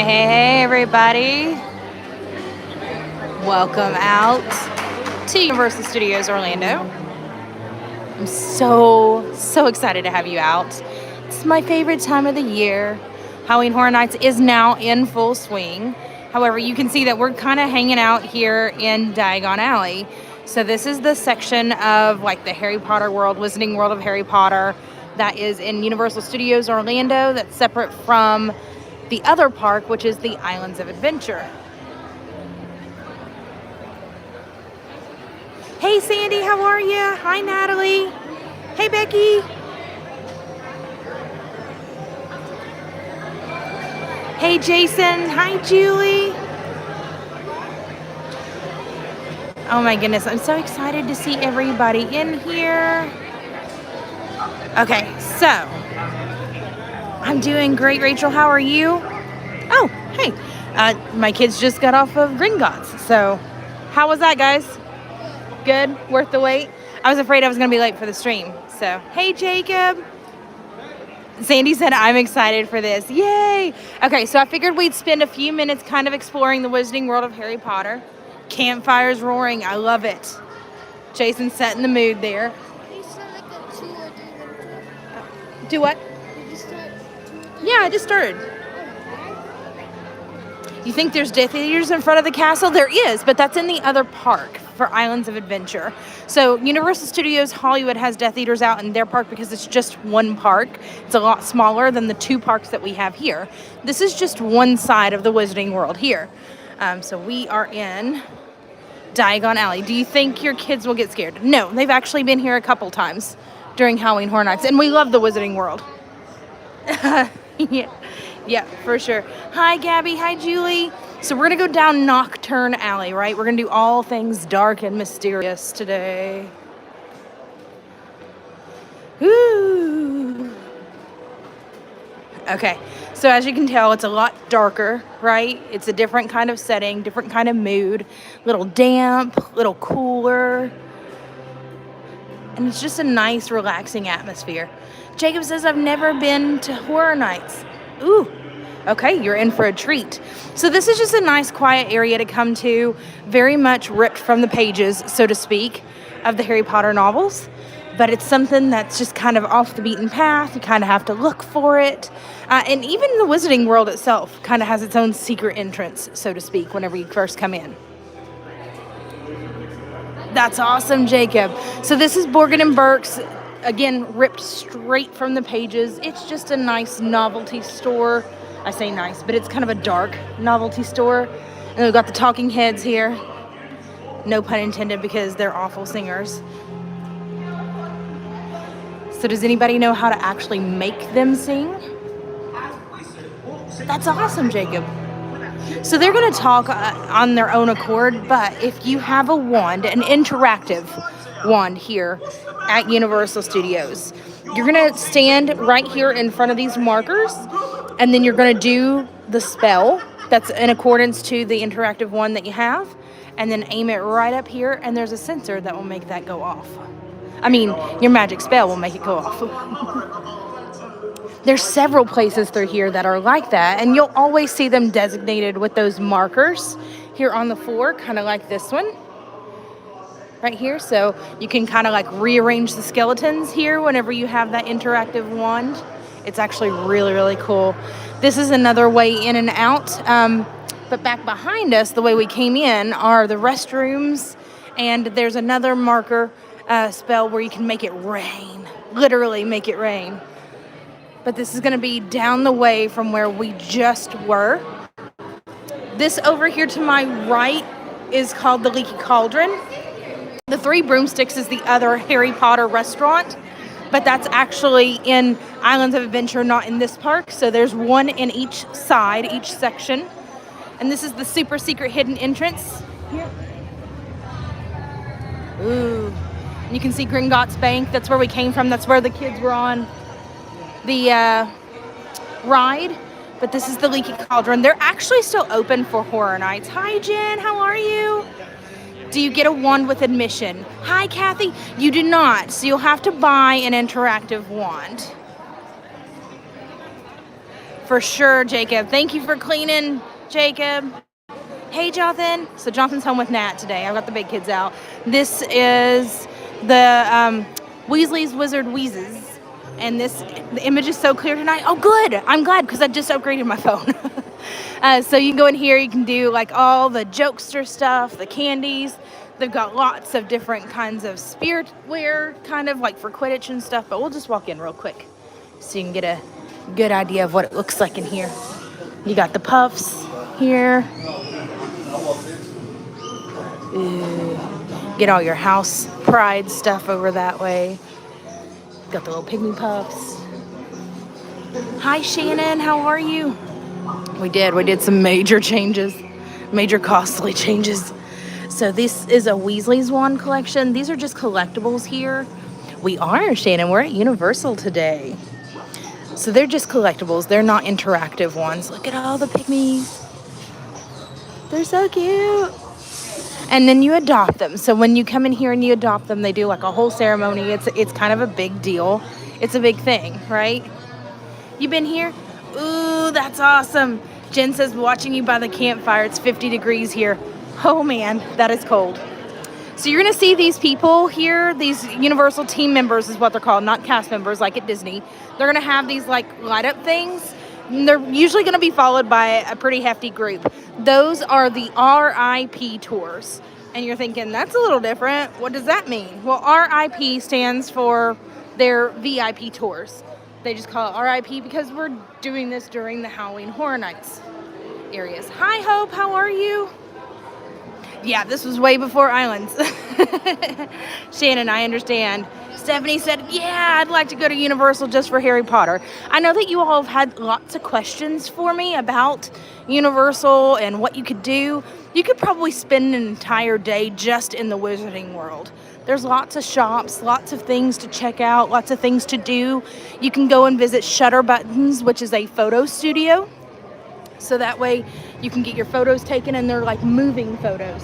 Hey, everybody. Welcome out to Universal Studios Orlando. I'm so excited to have you out. It's my favorite time of the year. Halloween Horror Nights is now in full swing. However, you can see that we're kind of hanging out here in Diagon Alley. So this is the section of like the Harry Potter world, Wizarding World of Harry Potter, that is in Universal Studios Orlando, that's separate from the other park, which is the Islands of Adventure. Hey Sandy, how are you? Hi Natalie. Hey Becky. Hey Jason. Hi Julie. Oh my goodness, I'm so excited to see everybody in here. Okay, so I'm doing great, Rachel. How are you? Oh, hey. My kids just got off of Gringotts. So, how was that, guys? Good? Worth the wait? I was afraid I was going to be late for the stream. So, hey, Jacob. Sandy said, I'm excited for this. Yay! Okay, so I figured we'd spend a few minutes kind of exploring the Wizarding World of Harry Potter. Campfires roaring. I love it. Jason's setting the mood there. Do what? Yeah, I just started. You think there's Death Eaters in front of the castle? There is, but that's in the other park for Islands of Adventure. So Universal Studios Hollywood has Death Eaters out in their park because it's just one park. It's a lot smaller than the two parks that we have here. This is just one side of the Wizarding World here. So we are in Diagon Alley. Do you think your kids will get scared? No, they've actually been here a couple times during Halloween Horror Nights, and we love the Wizarding World. Yeah, for sure. Hi, Gabby. Hi, Julie. So we're going to go down Nocturne Alley, right? We're going to do all things dark and mysterious today. Ooh. Okay, so as you can tell, it's a lot darker, right? It's a different kind of setting, different kind of mood. Little damp, little cooler. And it's just a nice, relaxing atmosphere. Jacob says, I've never been to Horror Nights. Ooh, okay, you're in for a treat. So this is just a nice, quiet area to come to, very much ripped from the pages, so to speak, of the Harry Potter novels. But it's something that's just kind of off the beaten path. You kind of have to look for it. And even the Wizarding World itself kind of has its own secret entrance, so to speak, whenever you first come in. That's awesome, Jacob. So this is Borgin & Burke's, again, ripped straight from the pages. It's just a nice novelty store. I say nice, but it's kind of a dark novelty store. And we've got the talking heads here. No pun intended, because they're awful singers. So does anybody know how to actually make them sing? That's awesome, Jacob. So they're going to talk on their own accord, but if you have a wand, an interactive wand here at Universal Studios, you're going to stand right here in front of these markers, and then you're going to do the spell that's in accordance to the interactive wand that you have, and then aim it right up here, and there's a sensor that will make that go off. I mean, your magic spell will make it go off. There's several places through here that are like that, and you'll always see them designated with those markers here on the floor, kind of like this one right here. So you can kind of like rearrange the skeletons here whenever you have that interactive wand. It's actually really, really cool. This is another way in and out, but back behind us, the way we came in, are the restrooms, and there's another marker spell where you can make it rain, literally make it rain. But this is going to be down the way from where we just were. This over here to my right is called the Leaky Cauldron. The Three Broomsticks is the other Harry Potter restaurant, but that's actually in Islands of Adventure, not in this park. So there's one in each side, each section. And this is the super secret hidden entrance here. Ooh. And you can see Gringotts Bank. That's where we came from. That's where the kids were on the ride. But this is the Leaky Cauldron. They're actually still open for Horror Nights. Hi, Jen. How are you? Do you get a wand with admission? Hi, Cathy. You do not. So you'll have to buy an interactive wand. For sure, Jacob. Thank you for cleaning, Jacob. Hey, Jonathan. So Jonathan's home with Nat today. I've got the big kids out. This is the Weasley's Wizard Wheezes. And the image is so clear tonight. Oh, good. I'm glad because I just upgraded my phone. So you can go in here. You can do like all the jokester stuff, the candies. They've got lots of different kinds of spirit wear, kind of like for Quidditch and stuff. But we'll just walk in real quick so you can get a good idea of what it looks like in here. You got the puffs here. Ooh. Get all your house pride stuff over that way. Got the little pygmy puffs. Hi, Shannon. How are you? We did some major changes. Major costly changes. So this is a Weasley's wand collection. These are just collectibles here. We are, Shannon. We're at Universal today. So they're just collectibles. They're not interactive ones. Look at all the pygmies. They're so cute. And then you adopt them. So when you come in here and you adopt them, they do like a whole ceremony. It's kind of a big deal. It's a big thing, right? You been here? Ooh, that's awesome. Jen says, watching you by the campfire. It's 50 degrees here. Oh man, that is cold. So you're gonna see these people here, these Universal team members is what they're called, not cast members like at Disney. They're gonna have these like light up things. And they're usually gonna be followed by a pretty hefty group. Those are the R.I.P tours. And you're thinking, that's a little different. What does that mean? Well, R.I.P stands for their VIP tours. They just call it R.I.P because we're doing this during the Halloween Horror Nights areas. Hi, Hope, how are you? Yeah, this was way before Islands. Shannon, I understand. Stephanie said, yeah, I'd like to go to Universal just for Harry Potter. I know that you all have had lots of questions for me about Universal and what you could do. You could probably spend an entire day just in the Wizarding World. There's lots of shops, lots of things to check out, lots of things to do. You can go and visit Shutter Buttons, which is a photo studio. So that way you can get your photos taken, and they're like moving photos.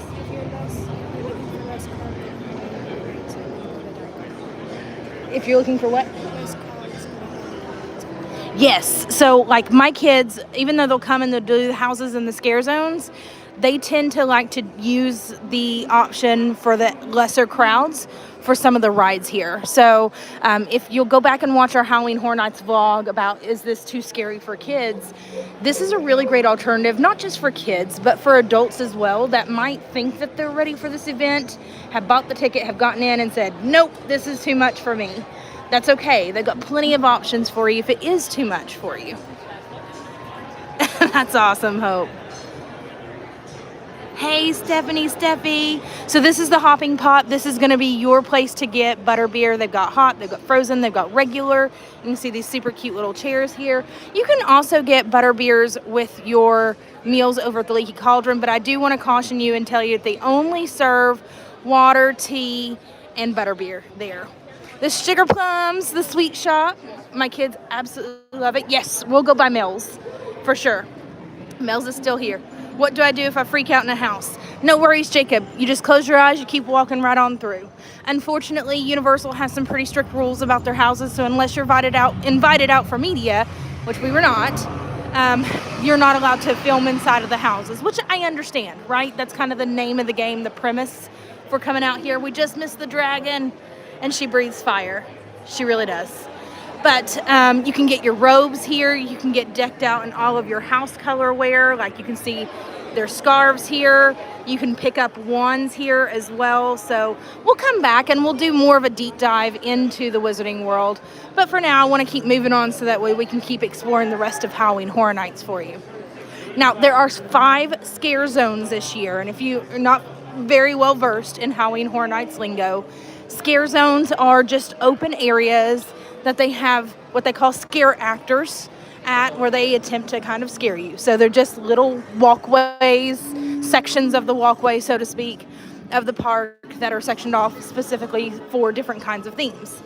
If you're looking for what? Yes. So like my kids, even though they'll come and they'll do the houses and the scare zones, they tend to like to use the option for the lesser crowds for some of the rides here. So if you'll go back and watch our Halloween Horror Nights vlog about is this too scary for kids, this is a really great alternative, not just for kids, but for adults as well that might think that they're ready for this event, have bought the ticket, have gotten in and said, nope, this is too much for me. That's okay. They've got plenty of options for you if it is too much for you. That's awesome, Hope. Hey, Steffi. So this is the hopping pot. This is going to be your place to get butterbeer. They've got hot, they've got frozen, they've got regular. You can see these super cute little chairs here. You can also get butterbeers with your meals over at the Leaky Cauldron, but I do want to caution you and tell you that they only serve water, tea, and butterbeer there. The sugar plums, the sweet shop. My kids absolutely love it. Yes, we'll go by Mel's for sure. Mel's is still here. What do I do if I freak out in a house? No worries, Jacob. You just close your eyes, you keep walking right on through. Unfortunately, Universal has some pretty strict rules about their houses, so unless you're invited out for media, which we were not, you're not allowed to film inside of the houses, which I understand, right? That's kind of the name of the game, the premise for coming out here. We just missed the dragon, and she breathes fire. She really does. But you can get your robes here. You can get decked out in all of your house color wear. Like you can see there's scarves here. You can pick up wands here as well. So we'll come back and we'll do more of a deep dive into the Wizarding World. But for now, I want to keep moving on so that way we can keep exploring the rest of Halloween Horror Nights for you. Now, there are 5 scare zones this year. And if you are not very well versed in Halloween Horror Nights lingo, scare zones are just open areas that they have what they call scare actors at, where they attempt to kind of scare you. So they're just little walkways, sections of the walkway, so to speak, of the park that are sectioned off specifically for different kinds of themes.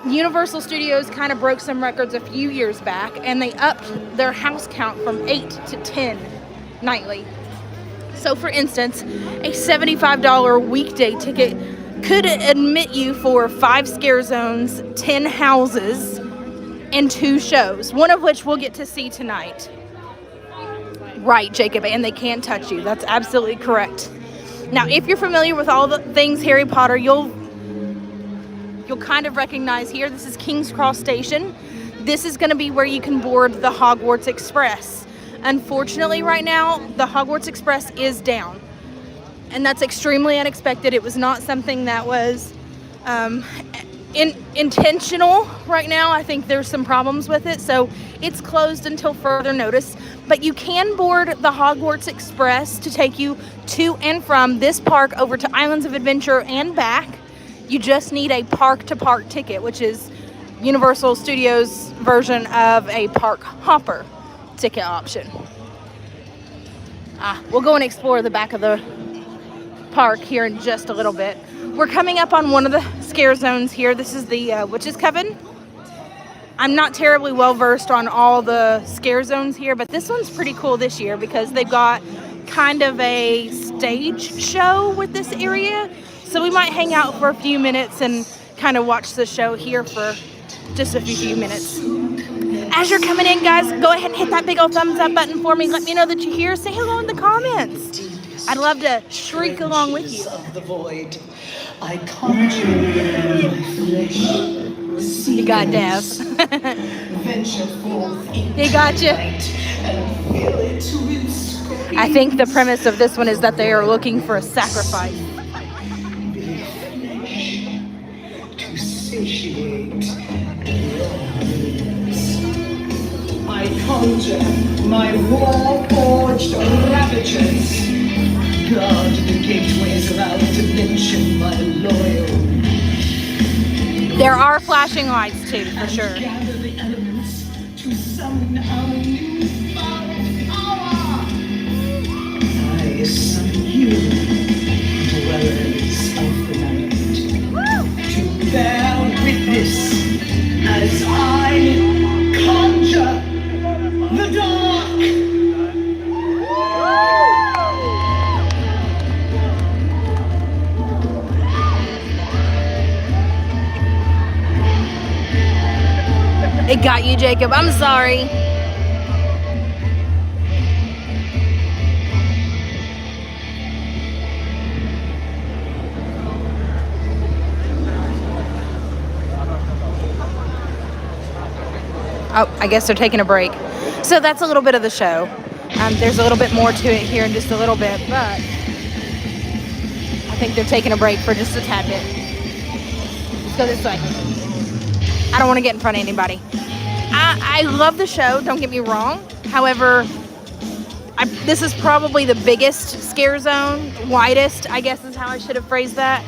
Universal Studios kind of broke some records a few years back, and they upped their house count from 8 to 10 nightly. So for instance, a $75 weekday ticket could admit you for 5 scare zones, 10 houses, and 2 shows, one of which we'll get to see tonight. Right, Jacob, and they can't touch you. That's absolutely correct. Now, if you're familiar with all the things Harry Potter, you'll kind of recognize here. This is King's Cross Station. This is going to be where you can board the Hogwarts Express. Unfortunately, right now, the Hogwarts Express is down. And that's extremely unexpected. It was not something that was intentional right now. I think there's some problems with it. So it's closed until further notice. But you can board the Hogwarts Express to take you to and from this park over to Islands of Adventure and back. You just need a park-to-park ticket, which is Universal Studios' version of a park hopper ticket option. We'll go and explore the back of the park here in just a little bit. We're coming up on one of the scare zones here. This is the Witch's Coven. I'm not terribly well versed on all the scare zones here, but this one's pretty cool this year because they've got kind of a stage show with this area. So we might hang out for a few minutes and kind of watch the show here for just a few minutes. As you're coming in, guys, go ahead and hit that big old thumbs up button for me. Let me know that you're here. Say hello in the comments. I'd love to shriek along with you. Of the void, I conjure my flesh. You got Dev. Venture forth into He got you. and fill it with screams. I think the premise of this one is that they are looking for a sacrifice. To satiate longings. I conjure my war-forged ravagers. Guard the gateways of our dimension, my loyal. There are flashing lights too, for sure. Gather the elements to summon our newfound power. I summon you, dwellers of the night, to bear witness as I conjure the dark. It got you, Jacob. I'm sorry. Oh, I guess they're taking a break. So that's a little bit of the show. There's a little bit more to it here in just a little bit, but I think they're taking a break for just a tad bit. Let's go this way. I don't want to get in front of anybody. I love the show, don't get me wrong. However, this is probably the biggest scare zone, widest, I guess is how I should have phrased that.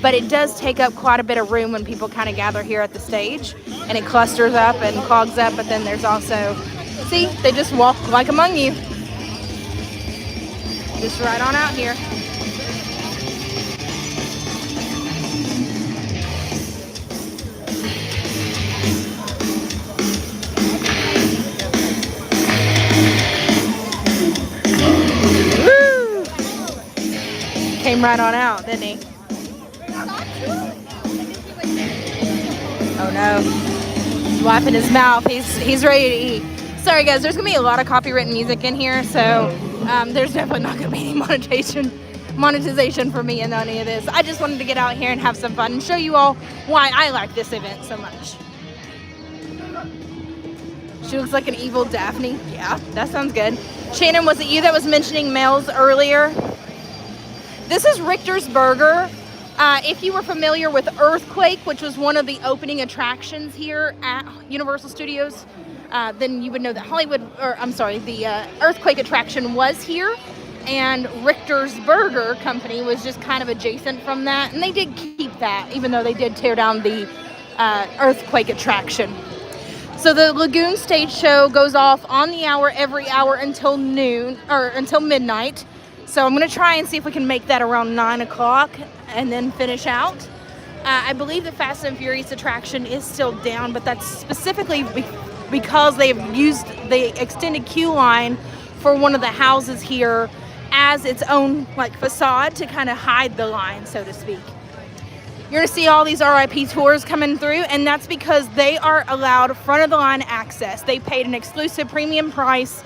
But it does take up quite a bit of room when people kind of gather here at the stage. And it clusters up and clogs up, but then there's also, see, they just walk like among you. Just right on out here. Came right on out, didn't he? Oh no. He's wiping his mouth. He's ready to eat. Sorry guys, there's gonna be a lot of copywritten music in here, so there's definitely not gonna be any monetization for me in any of this. I just wanted to get out here and have some fun and show you all why I like this event so much. She looks like an evil Daphne. Yeah, that sounds good. Shannon, was it you that was mentioning males earlier? This is Richter's Burger. If you were familiar with Earthquake, which was one of the opening attractions here at Universal Studios, then you would know that the Earthquake attraction was here, and Richter's Burger Company was just kind of adjacent from that, and they did keep that, even though they did tear down the Earthquake attraction. So the Lagoon stage show goes off on the hour every hour until noon, or until midnight. So I'm going to try and see if we can make that around 9 o'clock and then finish out. I believe the Fast and Furious attraction is still down, but that's specifically because they've used the extended queue line for one of the houses here as its own like facade to kind of hide the line, so to speak. You're going to see all these R.I.P tours coming through, and that's because they are allowed front of the line access. They paid an exclusive premium price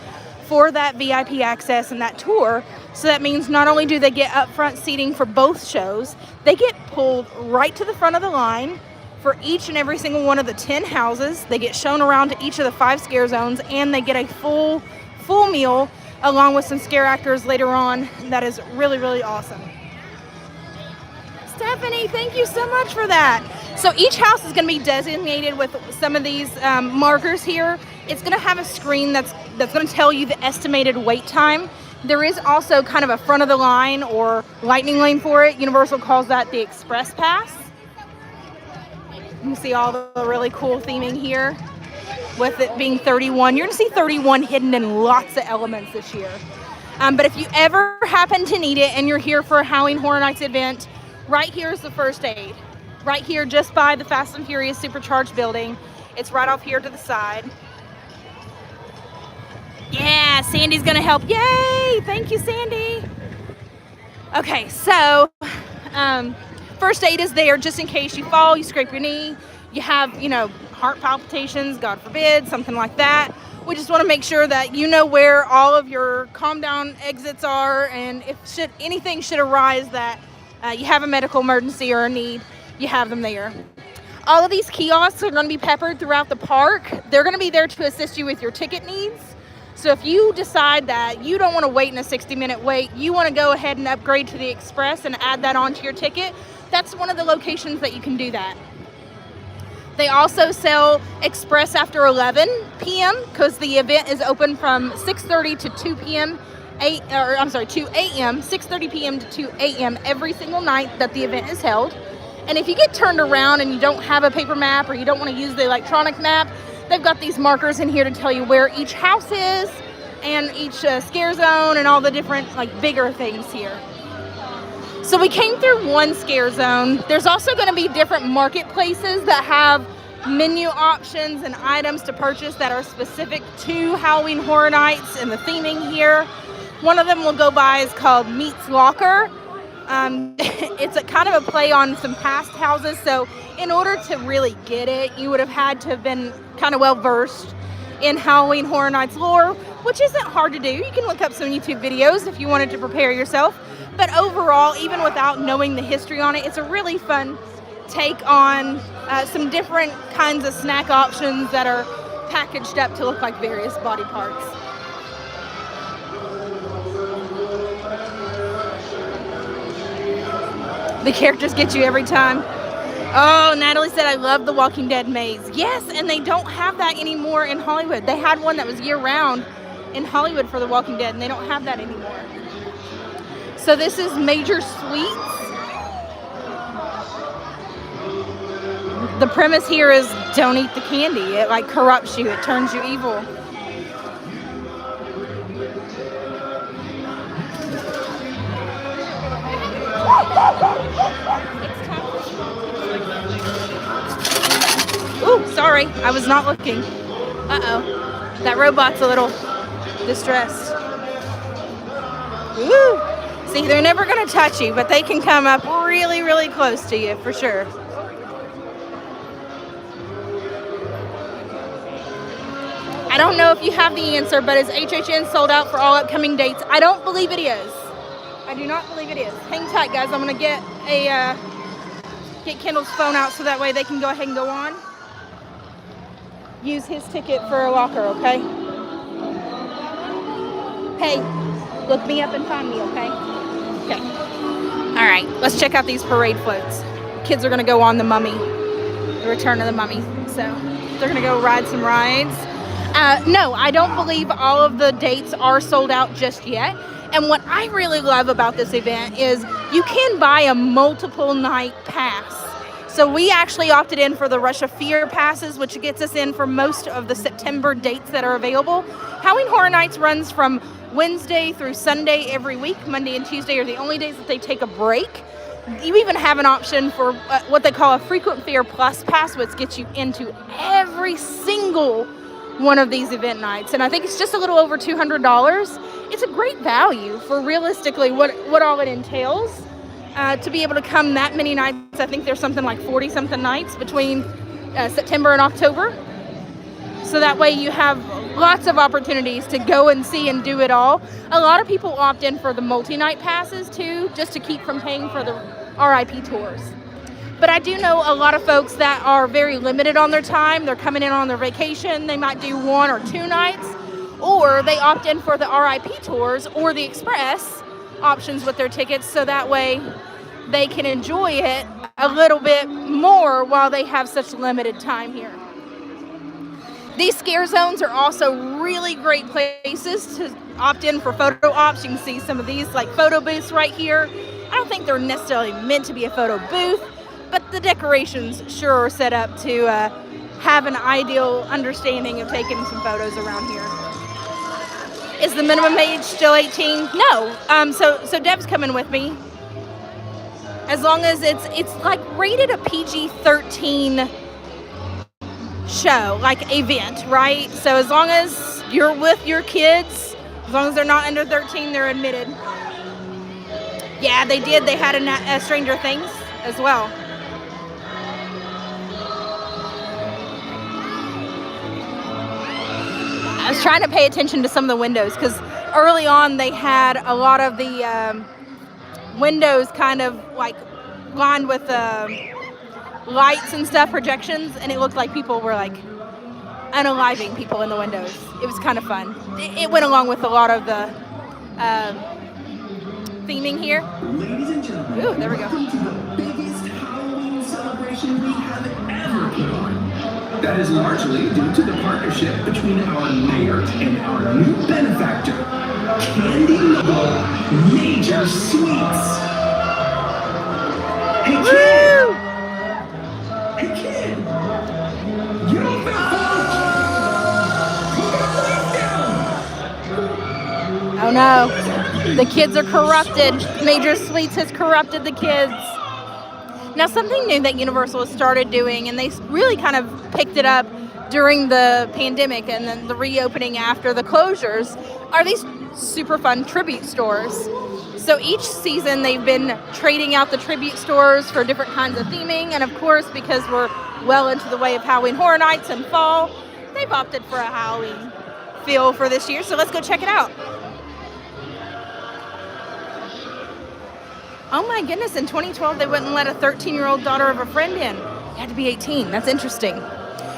for that VIP access and that tour. So that means not only do they get upfront seating for both shows, they get pulled right to the front of the line for each and every single one of the 10 houses. They get shown around to each of the 5 scare zones, and they get a full meal along with some scare actors later on. That is really, really awesome. Stephanie, thank you so much for that. So each house is going to be designated with some of these markers here. It's going to have a screen that's going to tell you the estimated wait time. There is also kind of a front of the line or lightning lane for it. Universal calls that the Express Pass. You can see all the really cool theming here with it being 31. You're going to see 31 hidden in lots of elements this year. But if you ever happen to need it and you're here for a Halloween Horror Nights event, right here is the first aid. Right here just by the Fast and Furious Supercharged building. It's right off here to the side. Yeah, Sandy's gonna help. Yay! Thank you, Sandy. Okay, so first aid is there just in case you fall, you scrape your knee, you have, heart palpitations, God forbid, something like that. We just want to make sure that you know where all of your calm down exits are, and if anything should arise that you have a medical emergency or a need, you have them there. All of these kiosks are going to be peppered throughout the park. They're going to be there to assist you with your ticket needs. So if you decide that you don't want to wait in a 60-minute wait, you want to go ahead and upgrade to the Express and add that onto your ticket, that's one of the locations that you can do that. They also sell Express after 11 p.m. because the event is open from 6:30 to 2 p.m. 2 a.m., 6:30 p.m. to 2 a.m. every single night that the event is held. And if you get turned around and you don't have a paper map or you don't want to use the electronic map, they've got these markers in here to tell you where each house is and each scare zone and all the different bigger things here. So we came through one scare zone. There's also going to be different marketplaces that have menu options and items to purchase that are specific to Halloween Horror Nights and the theming here. One of them we'll go by is called Meets Locker. It's a kind of a play on some past houses. So in order to really get it, you would have had to have been kind of well versed in Halloween Horror Nights lore, which isn't hard to do. You can look up some YouTube videos if you wanted to prepare yourself. But overall, even without knowing the history on it, it's a really fun take on some different kinds of snack options that are packaged up to look like various body parts. The characters get you every time. Oh, Natalie said, I love the Walking Dead maze. Yes, and they don't have that anymore in Hollywood. They had one that was year-round in Hollywood for the Walking Dead, and they don't have that anymore. So this is Major Sweets. The premise here is don't eat the candy. It corrupts you. It turns you evil. Ooh, sorry. I was not looking. Uh-oh. That robot's a little distressed. Ooh. See, they're never going to touch you, but they can come up really, really close to you for sure. I don't know if you have the answer, but is HHN sold out for all upcoming dates? I don't believe it is. I do not believe it is. Hang tight, guys. I'm going to get Kendall's phone out so that way they can go ahead and go on. Use his ticket for a locker, okay? Hey, look me up and find me, okay? Okay. All right, let's check out these parade floats. Kids are going to go on the Mummy, the Return of the Mummy. So they're going to go ride some rides. No, I don't believe all of the dates are sold out just yet. And what I really love about this event is you can buy a multiple night pass. So we actually opted in for the Rush of Fear passes, which gets us in for most of the September dates that are available. Halloween Horror Nights runs from Wednesday through Sunday every week. Monday and Tuesday are the only days that they take a break. You even have an option for what they call a Frequent Fear Plus pass, which gets you into every single one of these event nights. And I think it's just a little over $200. It's a great value for realistically what all it entails. to be able to come that many nights. I think there's something like 40 something nights between September and October. So that way you have lots of opportunities to go and see and do it all. A lot of people opt in for the multi-night passes too, just to keep from paying for the R.I.P. tours. But I do know a lot of folks that are very limited on their time. They're coming in on their vacation. They might do 1 or 2 nights, or they opt in for the R.I.P. tours or the express options with their tickets, so that way they can enjoy it a little bit more while they have such limited time here. These scare zones are also really great places to opt in for photo ops. You can see some of these like photo booths right here. I don't think they're necessarily meant to be a photo booth, but the decorations sure are set up to have an ideal understanding of taking some photos around here. Is the minimum age still 18? No. So Deb's coming with me. As long as it's like rated a PG-13 show, like event, right? So as long as you're with your kids, as long as they're not under 13, they're admitted. Yeah, they did. They had a Stranger Things as well. I was trying to pay attention to some of the windows because early on they had a lot of the windows kind of like lined with lights and stuff, projections, and it looked like people were like unaliving people in the windows. It was kind of fun. It went along with a lot of the theming here. Ladies and gentlemen, ooh, there we go. Welcome to the biggest Halloween celebration we have ever put on. That is largely due to the partnership between our mayor and our new benefactor, Candy Major Sweets. Hey kid! Woo! Hey kid! You don't feel Oh no, the kids are corrupted. Major Sweets has corrupted the kids. Now something new that Universal has started doing, and they really kind of picked it up during the pandemic and then the reopening after the closures, are these super fun tribute stores. So each season they've been trading out the tribute stores for different kinds of theming, and of course because we're well into the way of Halloween Horror Nights and fall, they've opted for a Halloween feel for this year, so let's go check it out. Oh my goodness, in 2012 they wouldn't let a 13-year-old daughter of a friend in. You had to be 18, that's interesting.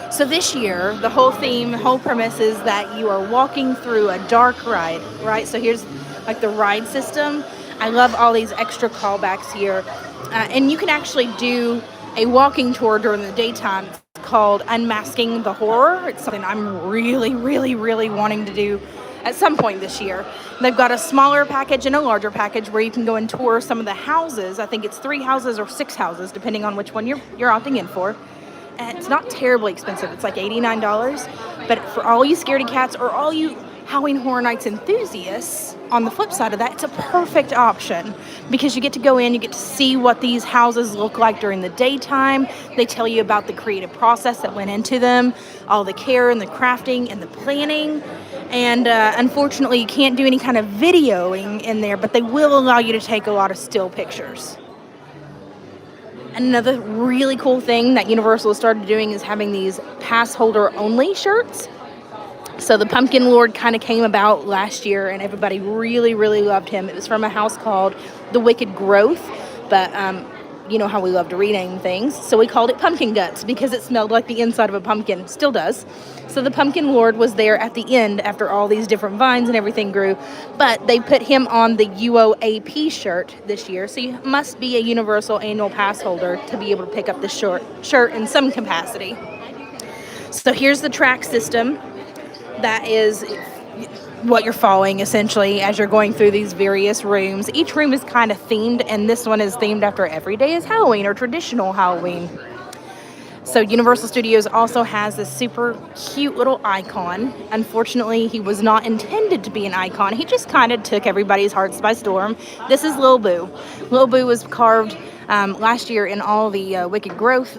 So this year, the whole theme, whole premise is that you are walking through a dark ride, right? So here's like the ride system. I love all these extra callbacks here. And you can actually do a walking tour during the daytime. It's called Unmasking the Horror. It's something I'm really, really, really wanting to do at some point this year. They've got a smaller package and a larger package where you can go and tour some of the houses. I think it's 3 houses or 6 houses, depending on which one you're opting in for. And it's not terribly expensive. It's like $89. But for all you scaredy cats or all you Halloween Horror Nights enthusiasts, on the flip side of that, it's a perfect option because you get to go in, you get to see what these houses look like during the daytime. They tell you about the creative process that went into them, all the care and the crafting and the planning. And unfortunately, you can't do any kind of videoing in there, but they will allow you to take a lot of still pictures. Another really cool thing that Universal started doing is having these pass holder only shirts. So the Pumpkin Lord kind of came about last year and everybody really, really loved him. It was from a house called The Wicked Growth, but you know how we love to rename things. So we called it Pumpkin Guts because it smelled like the inside of a pumpkin, still does. So the Pumpkin Lord was there at the end after all these different vines and everything grew, but they put him on the UOAP shirt this year. So you must be a Universal annual pass holder to be able to pick up the shirt in some capacity. So here's the track system. That is what you're following essentially as you're going through these various rooms. Each room is kind of themed, and this one is themed after every day is Halloween or traditional Halloween. So Universal Studios also has this super cute little icon. Unfortunately, he was not intended to be an icon. He just kind of took everybody's hearts by storm. This is Lil Boo. Lil Boo was carved last year in all the Wicked Growth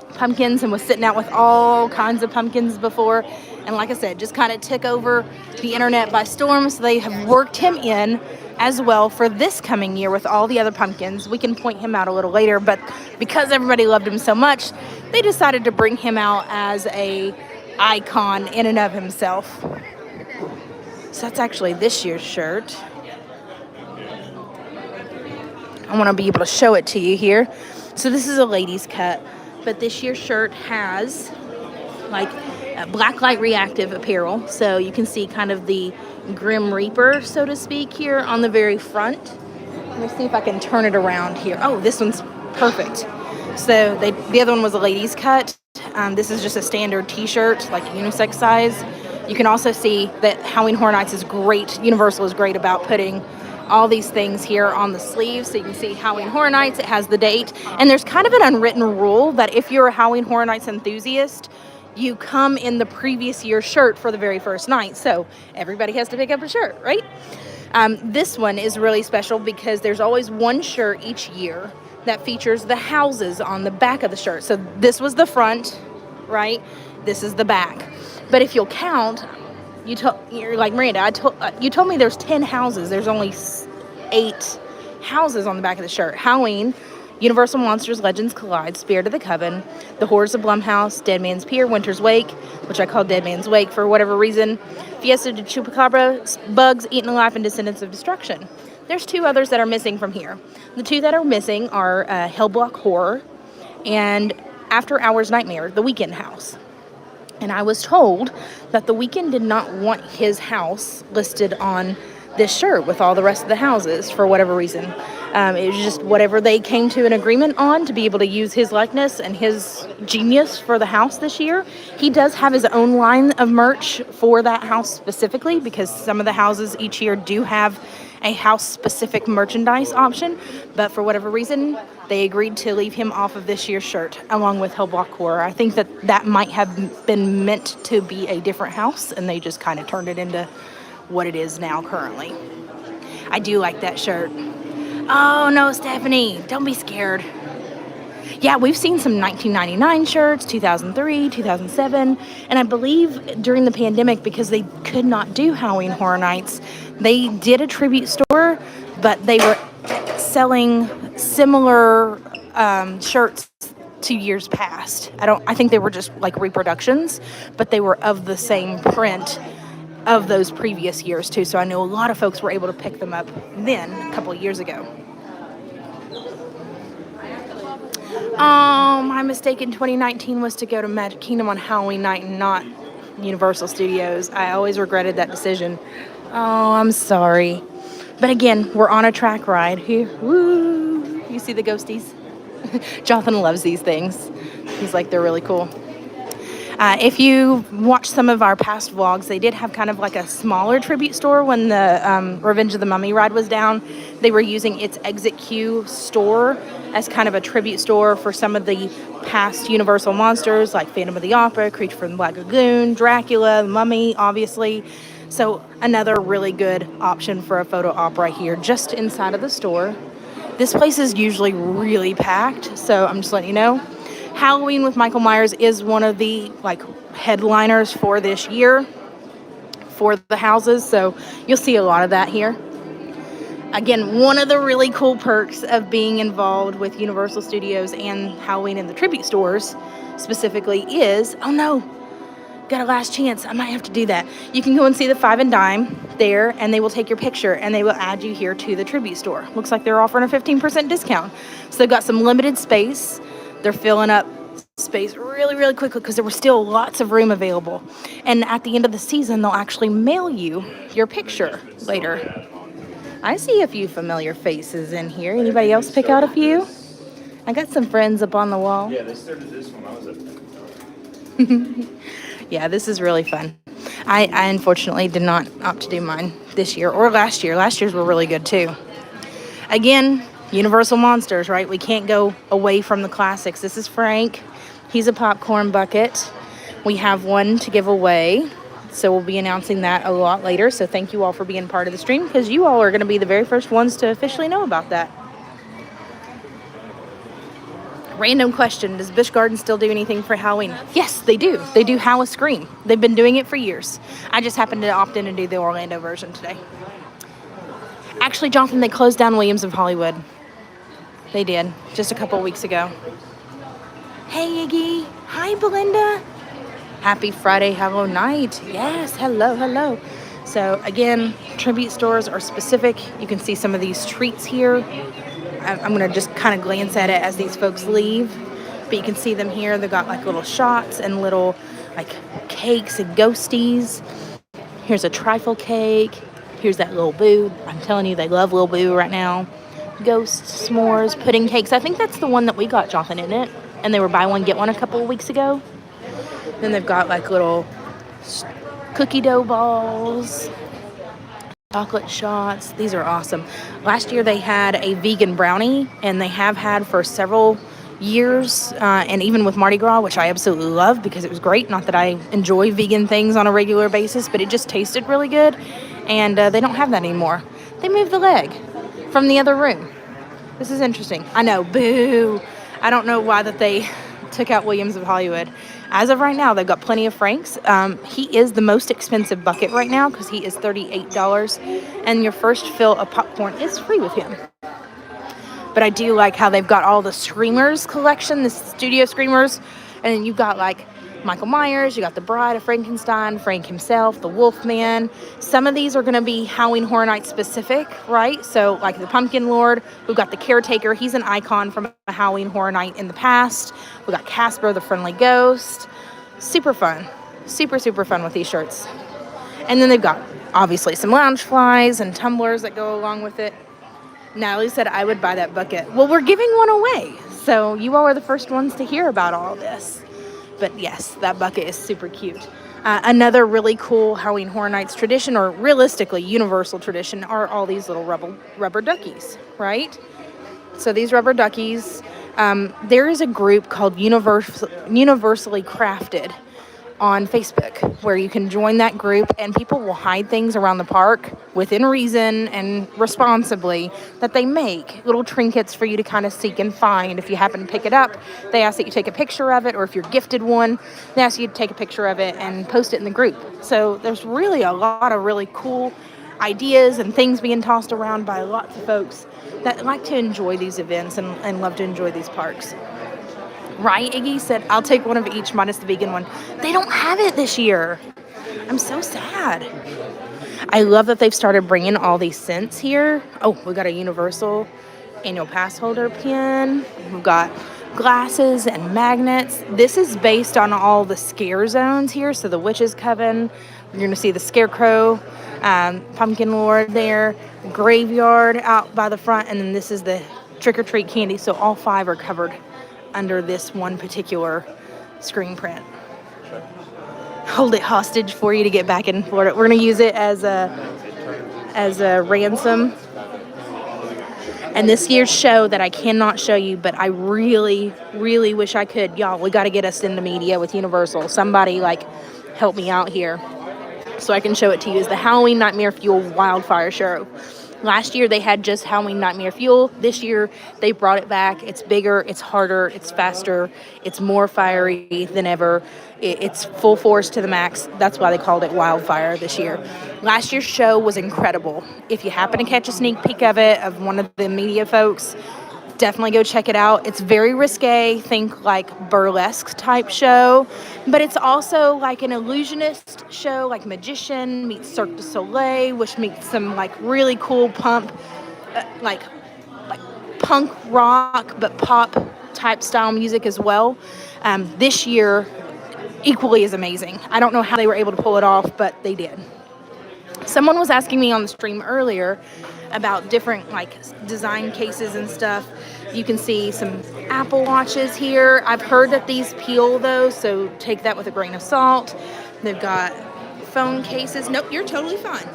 pumpkins and was sitting out with all kinds of pumpkins before. And like I said, just kind of took over the internet by storm. So they have worked him in as well for this coming year with all the other pumpkins. We can point him out a little later, but because everybody loved him so much, they decided to bring him out as a icon in and of himself. So that's actually this year's shirt. I want to be able to show it to you here. So this is a ladies cut, but this year's shirt has like black light reactive apparel. So you can see kind of the Grim Reaper, so to speak, here on the very front. Let me see if I can turn it around here. Oh, this one's perfect. So the other one was a ladies cut. This is just a standard t-shirt, like unisex size. You can also see that Halloween Horror Nights is great. Universal is great about putting all these things here on the sleeves. So you can see Halloween Horror Nights, it has the date. And there's kind of an unwritten rule that if you're a Halloween Horror Nights enthusiast, you come in the previous year's shirt for the very first night. So everybody has to pick up a shirt, right? This one is really special because there's always one shirt each year that features the houses on the back of the shirt. So this was the front, right? This is the back. But if you'll count, you're like, Miranda, you told me there's 10 houses. There's only 8 houses on the back of the shirt. Halloween, Universal Monsters Legends Collide, Spirit of the Coven, The Horrors of Blumhouse, Dead Man's Pier, Winter's Wake, which I call Dead Man's Wake for whatever reason, Fiesta de Chupacabra, Bugs Eaten Alive, and Descendants of Destruction. There's 2 others that are missing from here. The 2 that are missing are Hellblock Horror and After Hours Nightmare, The Weekend House. And I was told that The Weeknd did not want his house listed on this shirt with all the rest of the houses for whatever reason. It was just whatever they came to an agreement on to be able to use his likeness and his genius for the house this year. He does have his own line of merch for that house specifically because some of the houses each year do have a house-specific merchandise option, but for whatever reason, they agreed to leave him off of this year's shirt, along with Hellblock Horror. I think that might have been meant to be a different house, and they just kind of turned it into what it is now currently. I do like that shirt. Oh, no, Stephanie, don't be scared. Yeah, we've seen some 1999 shirts, 2003, 2007, and I believe during the pandemic, because they could not do Halloween Horror Nights, they did a tribute store, but they were selling similar shirts to years past. I think they were just like reproductions, but they were of the same print of those previous years too. So I know a lot of folks were able to pick them up then, a couple of years ago. Oh, my mistake in 2019 was to go to Magic Kingdom on Halloween night and not Universal Studios. I always regretted that decision. Oh, I'm sorry. But again, we're on a track ride here. Woo! You see the ghosties? Jonathan loves these things. He's like, they're really cool. If you watch some of our past vlogs, they did have kind of like a smaller tribute store when the Revenge of the Mummy ride was down. They were using its exit queue store as kind of a tribute store for some of the past Universal monsters like Phantom of the Opera, Creature from the Black Lagoon, Dracula, the Mummy, obviously. So another really good option for a photo op right here, just inside of the store. This place is usually really packed, so I'm just letting you know. Halloween with Michael Myers is one of the headliners for this year for the houses, so you'll see a lot of that here. Again, one of the really cool perks of being involved with Universal Studios and Halloween in the tribute stores specifically is, oh no, got a last chance, I might have to do that. You can go and see the 5 and Dime there, and they will take your picture and they will add you here to the tribute store. Looks like they're offering a 15% discount. So they've got some limited space. They're filling up space really, really quickly because there was still lots of room available. And at the end of the season, they'll actually mail you your picture later. I see a few familiar faces in here. Anybody else pick out a few? I got some friends up on the wall. Yeah, they started this when I was up. Yeah, this is really fun. I unfortunately did not opt to do mine this year or last year. Last year's were really good too. Again, Universal Monsters, right? We can't go away from the classics. This is Frank. He's a popcorn bucket. We have one to give away, so we'll be announcing that a lot later. So thank you all for being part of the stream, because you all are going to be the very first ones to officially know about that. Random question, does Busch Gardens still do anything for Halloween? Yes, they do. They do Howl Scream. They've been doing it for years. I just happened to opt in and do the Orlando version today. Actually, Jonathan, they closed down Williams of Hollywood. They did, just a couple weeks ago. Hey, Iggy. Hi, Belinda. Happy Friday, hello night. Yes, hello, hello. So, again, tribute stores are specific. You can see some of these treats here. I'm going to just kind of glance at it as these folks leave. But you can see them here. They've got like little shots and little like cakes and ghosties. Here's a trifle cake. Here's that little boo. I'm telling you, they love little boo right now. Ghost s'mores, pudding cakes. I think that's the one that we got, Jonathan, isn't it? And they were buy one, get one a couple of weeks ago. Then they've got like little cookie dough balls, chocolate shots. These are awesome. Last year they had a vegan brownie, and they have had for several years, and even with Mardi Gras, which I absolutely love because it was great. Not that I enjoy vegan things on a regular basis, but it just tasted really good. And they don't have that anymore. They moved the leg from the other room. This is interesting. I know, boo. I don't know why that they took out Williams of Hollywood. As of right now, they've got plenty of Franks. He is the most expensive bucket right now because he is $38. And your first fill of popcorn is free with him. But I do like how they've got all the Screamers collection, the studio Screamers. And then you've got like Michael Myers, you got the Bride of Frankenstein, Frank himself, the Wolfman. Some of these are going to be Halloween Horror Nights specific, right? So like the Pumpkin Lord, we've got the Caretaker. He's an icon from a Halloween Horror Night in the past. We've got Casper, the Friendly Ghost. Super fun. Super, super fun with these shirts. And then they've got, obviously, some lounge flies and tumblers that go along with it. Natalie said I would buy that bucket. Well, we're giving one away. So you all are the first ones to hear about all this. But yes, that bucket is super cute. Another really cool Halloween Horror Nights tradition, or realistically universal tradition, are all these little rubber duckies, right? So these rubber duckies, there is a group called Universally Crafted on Facebook where you can join that group, and people will hide things around the park within reason and responsibly that they make little trinkets for you to kind of seek and find. If you happen to pick it up, they ask that you take a picture of it, or if you're gifted one, they ask you to take a picture of it and post it in the group. So there's really a lot of really cool ideas and things being tossed around by lots of folks that like to enjoy these events and love to enjoy these parks. Right, Iggy said, I'll take one of each minus the vegan one. They don't have it this year. I'm so sad. I love that they've started bringing all these scents here. Oh, we got a Universal annual pass holder pin. We've got glasses and magnets. This is based on all the scare zones here. So the Witch's Coven. You're going to see the Scarecrow, Pumpkin Lord there, Graveyard out by the front, and then this is the trick-or-treat candy. So all 5 are covered under this one particular screen print. Hold it hostage for you to get back in Florida. We're going to use it as a ransom. And this year's show that I cannot show you, but I really, really wish I could. Y'all, we got to get us into media with Universal. Somebody, like, help me out here so I can show it to you. Is the Halloween Nightmare Fuel Wildfire Show. Last year, they had just Halloween Nightmare Fuel. This year, they brought it back. It's bigger, it's harder, it's faster, it's more fiery than ever. It's full force to the max. That's why they called it Wildfire this year. Last year's show was incredible. If you happen to catch a sneak peek of it, of one of the media folks, definitely go check it out. It's very risque, think like burlesque type show, but it's also like an illusionist show, like Magician meets Cirque du Soleil, which meets some like really cool like punk rock, but pop type style music as well. This year, equally as amazing. I don't know how they were able to pull it off, but they did. Someone was asking me on the stream earlier about different like design cases and stuff. You can see some Apple Watches here. I've heard that these peel though, so take that with a grain of salt. They've got phone cases. Nope, you're totally fine.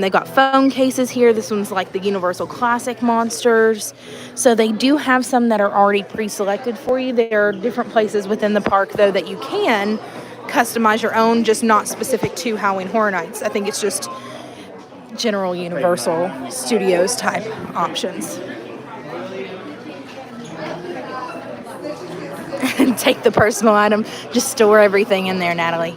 They got phone cases here. This one's like the Universal Classic Monsters. So they do have some that are already pre-selected for you. There are different places within the park though that you can customize your own, just not specific to Halloween Horror Nights. I think it's just general Universal Studios type options. Take the personal item, just store everything in there, Natalie.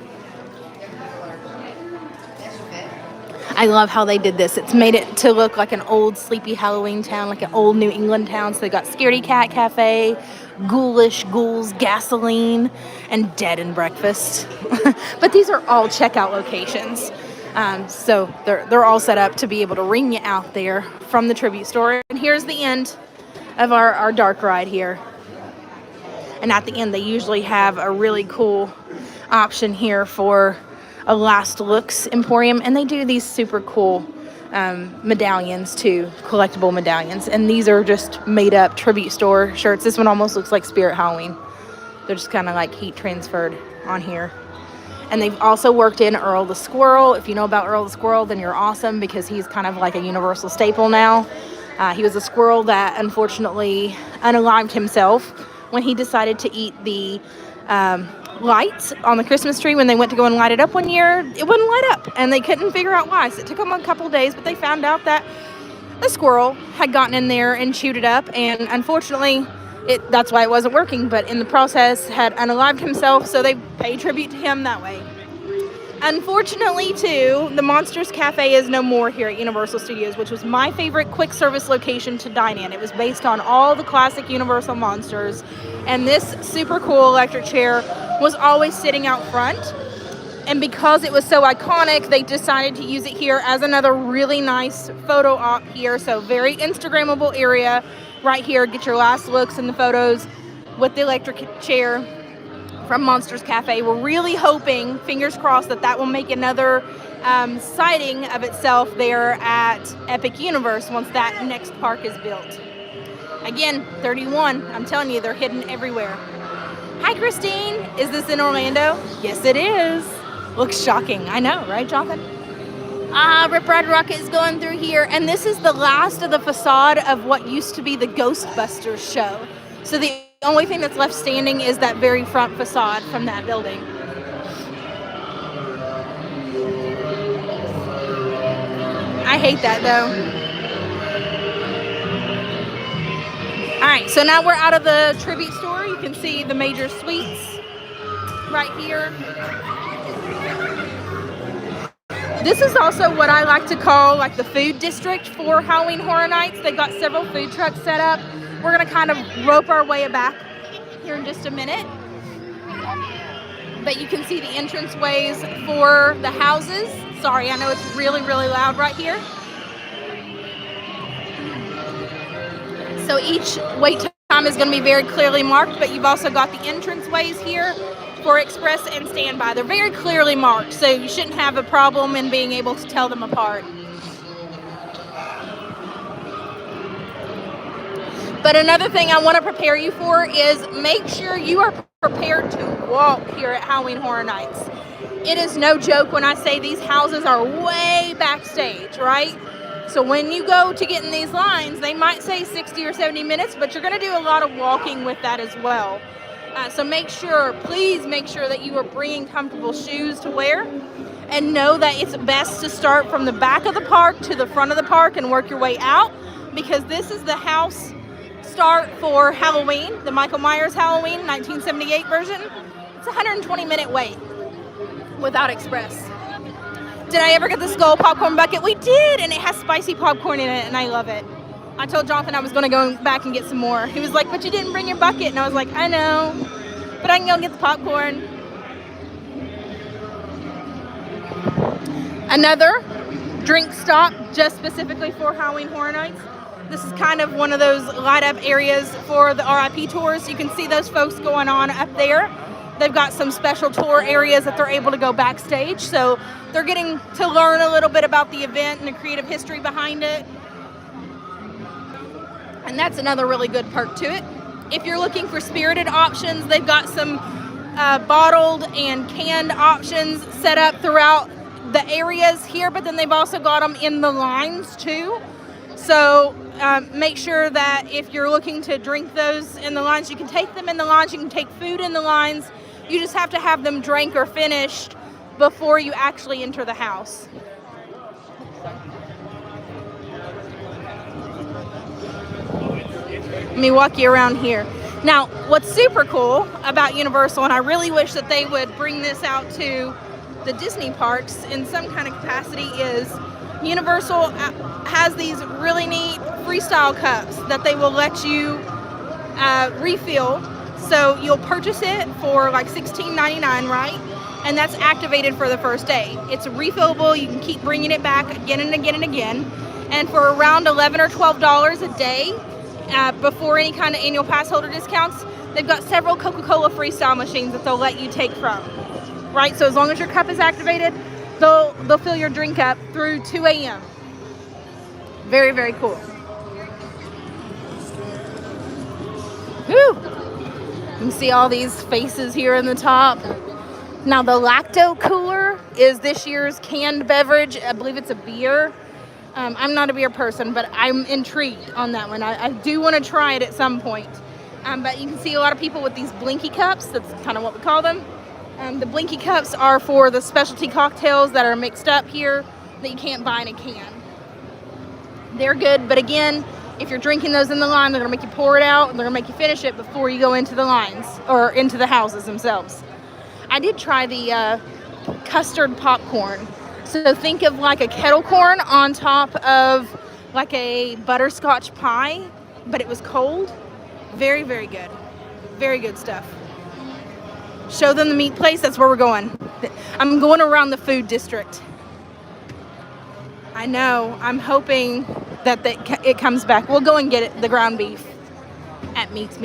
I love how they did this. It's made it to look like an old sleepy Halloween town, like an old New England town. So they got Scaredy Cat Cafe, Ghoulish, Ghouls, Gasoline, and Dead and Breakfast. But these are all checkout locations. So they're all set up to be able to ring you out there from the tribute store. And here's the end of our dark ride here. And at the end, they usually have a really cool option here for a last looks emporium, and they do these super cool medallions too, collectible medallions, and these are just made up tribute store shirts. This one almost looks like Spirit Halloween. They're just kind of like heat transferred on here. And they've also worked in Earl the Squirrel. If you know about Earl the Squirrel, then you're awesome, because he's kind of like a Universal staple now. He was a squirrel that unfortunately unalived himself when he decided to eat the lights on the Christmas tree. When they went to go and light it up one year, it wouldn't light up, and they couldn't figure out why. So it took them a couple days, but they found out that the squirrel had gotten in there and chewed it up, and unfortunately that's why it wasn't working, but in the process had unalived himself, so they paid tribute to him that way. Unfortunately, too, the Monsters Cafe is no more here at Universal Studios, which was my favorite quick service location to dine in. It was based on all the classic Universal monsters, and this super cool electric chair was always sitting out front. And because it was so iconic, they decided to use it here as another really nice photo op here. So very Instagrammable area right here. Get your last looks and the photos with the electric chair from Monsters Cafe. We're really hoping, fingers crossed, that will make another sighting of itself there at Epic Universe once that next park is built. Again, 31. I'm telling you, they're hidden everywhere. Hi, Christine. Is this in Orlando? Yes, it is. Looks shocking. I know, right, Jonathan? Rip Ride Rocket is going through here, and this is the last of the facade of what used to be the Ghostbusters show. So the only thing that's left standing is that very front facade from that building. I hate that, though. All right, so now we're out of the tribute store. You can see the major suites right here. This is also what I like to call like the food district for Halloween Horror Nights. They've got several food trucks set up. We're gonna kind of rope our way back here in just a minute. But you can see the entranceways for the houses. Sorry, I know it's really, really loud right here. So each wait time is going to be very clearly marked, but you've also got the entranceways here for express and standby. They're very clearly marked, so you shouldn't have a problem in being able to tell them apart. But another thing I want to prepare you for is make sure you are prepared to walk here at Halloween Horror Nights. It is no joke when I say these houses are way backstage, right? So when you go to get in these lines, they might say 60 or 70 minutes, but you're going to do a lot of walking with that as well. So please make sure that you are bringing comfortable shoes to wear, and know that it's best to start from the back of the park to the front of the park and work your way out, because this is the house start for Halloween, the Michael Myers Halloween 1978 version. It's a 120-minute wait without express. Did I ever get the skull popcorn bucket? We did, and it has spicy popcorn in it, and I love it. I told Jonathan I was going to go back and get some more. He was like, but you didn't bring your bucket. And I was like, I know, but I can go get the popcorn. Another drink stop just specifically for Halloween Horror Nights. This is kind of one of those light up areas for the R.I.P tours. You can see those folks going on up there. They've got some special tour areas that they're able to go backstage. So they're getting to learn a little bit about the event and the creative history behind it. And that's another really good perk to it. If you're looking for spirited options, they've got some bottled and canned options set up throughout the areas here, but then they've also got them in the lines too. So make sure that if you're looking to drink those in the lines, you can take them in the lines, you can take food in the lines. You just have to have them drank or finished before you actually enter the house. Let me walk you around here. Now, what's super cool about Universal, and I really wish that they would bring this out to the Disney parks in some kind of capacity, is Universal has these really neat freestyle cups that they will let you refill. So you'll purchase it for like $16.99, right? And that's activated for the first day. It's refillable. You can keep bringing it back again and again and again. And for around $11 or $12 a day, before any kind of annual pass holder discounts, they've got several Coca-Cola freestyle machines that they'll let you take from, right? So as long as your cup is activated, they'll fill your drink up through 2 a.m. Very, very cool. Woo! You can see all these faces here in the top. Now the Lacto Cooler is this year's canned beverage. I believe it's a beer. I'm not a beer person, but I'm intrigued on that one. I do want to try it at some point. But you can see a lot of people with these Blinky cups. That's kind of what we call them. The Blinky cups are for the specialty cocktails that are mixed up here that you can't buy in a can. They're good, but again, if you're drinking those in the line, they're going to make you pour it out, and they're going to make you finish it before you go into the lines or into the houses themselves. I did try the custard popcorn. So think of like a kettle corn on top of like a butterscotch pie, but it was cold. Very, very good. Very good stuff. Show them the meat place. That's where we're going. I'm going around the food district. I know. I'm hoping that it comes back. We'll go and get it, the ground beef at Meats.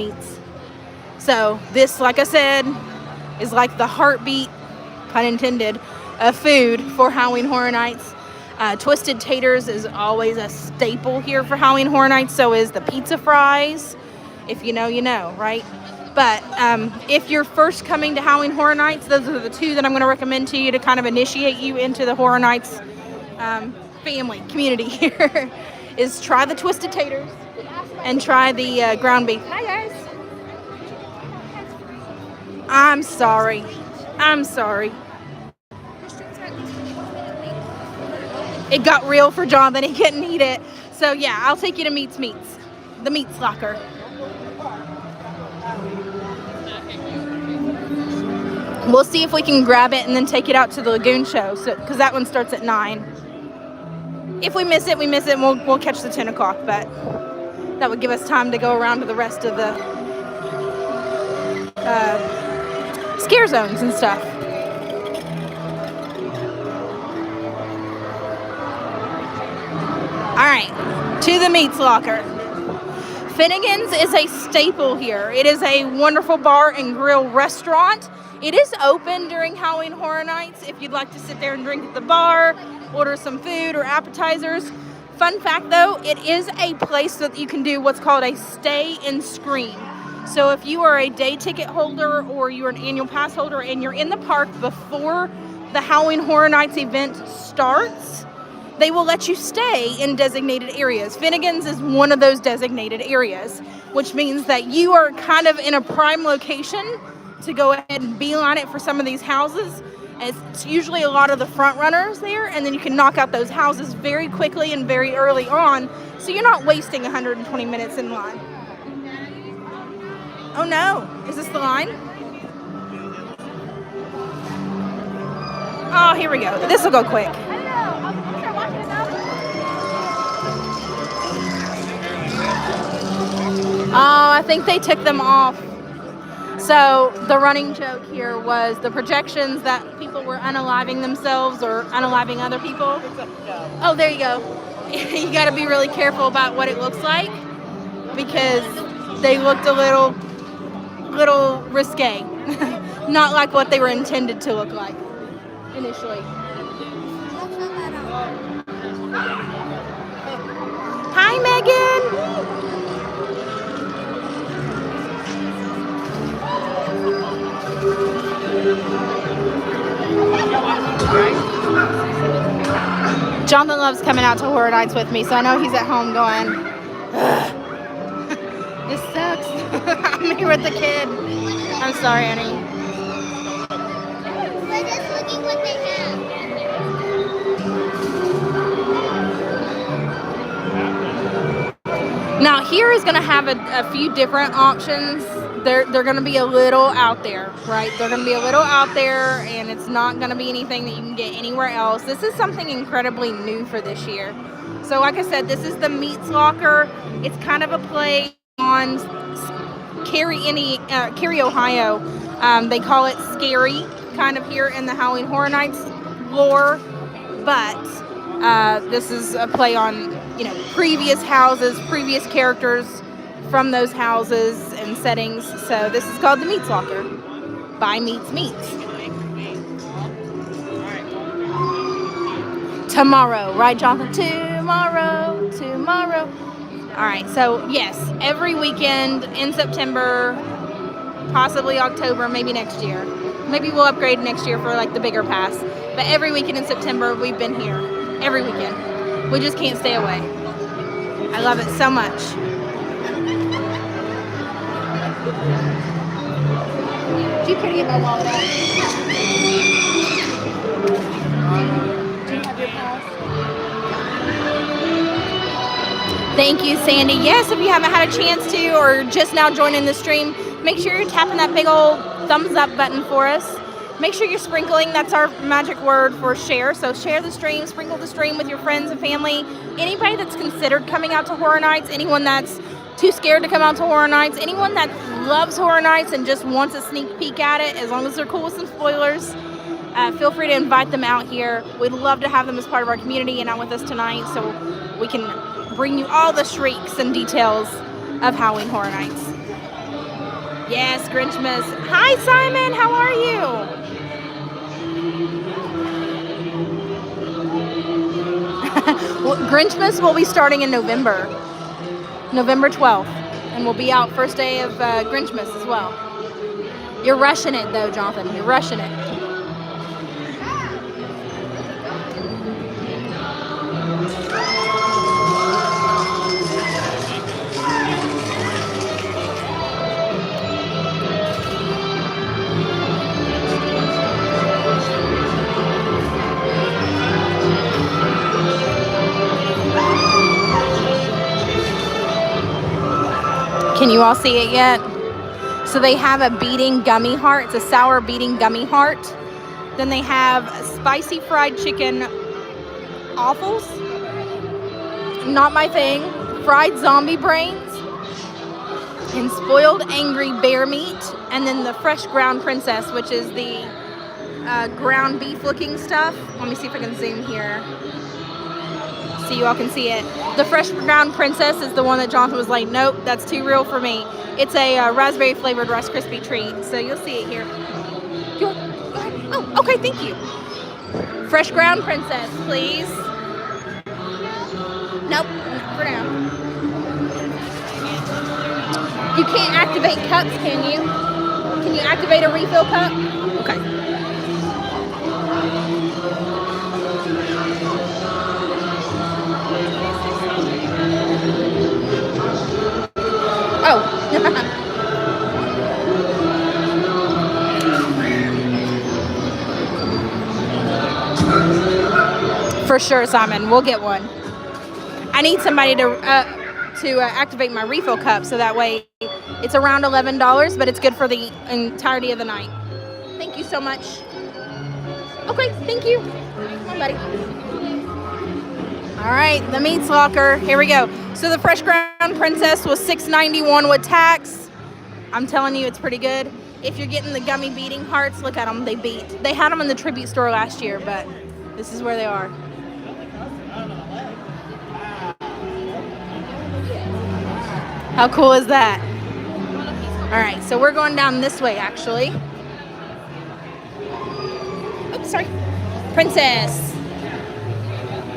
So this, like I said, is like the heartbeat, pun intended, of food for Halloween Horror Nights. Twisted Taters is always a staple here for Halloween Horror Nights. So is the pizza fries. If you know, you know, right? But if you're first coming to Halloween Horror Nights, those are the two that I'm going to recommend to you to kind of initiate you into the Horror Nights family, community here, is try the Twisted Taters and try the ground beef. Hi, guys. I'm sorry. It got real for John that he couldn't eat it. So yeah, I'll take you to Meats. The Meats Locker. We'll see if we can grab it and then take it out to the Lagoon show, because that one starts at 9. If we miss it, we miss it, and we'll catch the 10 o'clock, but that would give us time to go around to the rest of the scare zones and stuff. All right, to the Meats Locker. Finnegan's is a staple here. It is a wonderful bar and grill restaurant. It is open during Halloween Horror Nights if you'd like to sit there and drink at the bar, order some food or appetizers. Fun fact though, it is a place that you can do what's called a stay and scream. So if you are a day ticket holder or you're an annual pass holder and you're in the park before the Halloween Horror Nights event starts, they will let you stay in designated areas. Finnegan's is one of those designated areas, which means that you are kind of in a prime location to go ahead and beeline it for some of these houses. It's usually a lot of the front runners there, and then you can knock out those houses very quickly and very early on, so you're not wasting 120 minutes in line. Oh no, is this the line? Oh, here we go. This will go quick. Oh, I think they took them off. So the running joke here was the projections that people were unaliving themselves or unaliving other people. Oh, there you go. You got to be really careful about what it looks like because they looked a little risque. Not like what they were intended to look like initially. Hi, Megan. Jonathan loves coming out to Horror Nights with me, so I know he's at home going, this sucks. I'm here with the kid. I'm sorry, honey. We're just looking what they have. Now here is going to have a few different options they're going to be a little out there, right? They're going to be a little out there, and it's not going to be anything that you can get anywhere else. This is something incredibly new for this year. So like I said, this is the Meats Locker. It's kind of a play on Cary, Ohio. They call it Scary, kind of here in the Halloween Horror Nights lore, but this is a play on, you know, previous houses, previous characters from those houses and settings. So this is called the Meats Locker by Meats. Tomorrow, right, Jonathan? Tomorrow. All right, so yes, every weekend in September, possibly October, maybe next year. Maybe we'll upgrade next year for like the bigger pass. But every weekend in September, we've been here. Every weekend. We just can't stay away. I love it so much. Do you care to get my wallet out? Do you have your pass? Thank you, Sandy. Yes, if you haven't had a chance to or just now joining the stream, make sure you're tapping that big old thumbs up button for us. Make sure you're sprinkling. That's our magic word for share. So share the stream, sprinkle the stream with your friends and family. Anybody that's considered coming out to Horror Nights, anyone that's too scared to come out to Horror Nights, anyone that loves Horror Nights and just wants a sneak peek at it, as long as they're cool with some spoilers, feel free to invite them out here. We'd love to have them as part of our community and out with us tonight so we can bring you all the shrieks and details of Halloween Horror Nights. Yes, Grinchmas. Hi, Simon. How are you? Well, Grinchmas will be starting in November 12th, and we'll be out first day of Grinchmas as well. You're rushing it, though, Jonathan. You're rushing it. Can you all see it yet? So they have a beating gummy heart. It's a sour beating gummy heart. Then they have spicy fried chicken offals. Not my thing. Fried zombie brains. And spoiled angry bear meat. And then the fresh ground princess, which is the ground beef looking stuff. Let me see if I can zoom here. So you all can see it. The fresh ground princess is the one that Jonathan was like, nope, that's too real for me. It's a raspberry flavored Rice Krispie treat. So you'll see it here. Go ahead. Oh, okay, thank you. Fresh ground princess, please. Nope, not for now. You can't activate cups, can you? Can you activate a refill cup? Okay. Oh. For sure, Simon. We'll get one. I need somebody to activate my refill cup, so that way it's around $11, but it's good for the entirety of the night. Thank you so much. Okay, thank you. Come on, buddy. All right, the Meats Locker. Here we go. So the fresh ground princess was $6.91 with tax. I'm telling you, it's pretty good. If you're getting the gummy beating hearts, look at them. They beat. They had them in the tribute store last year, but this is where they are. How cool is that? All right, so we're going down this way, actually. Oh, sorry. Princess.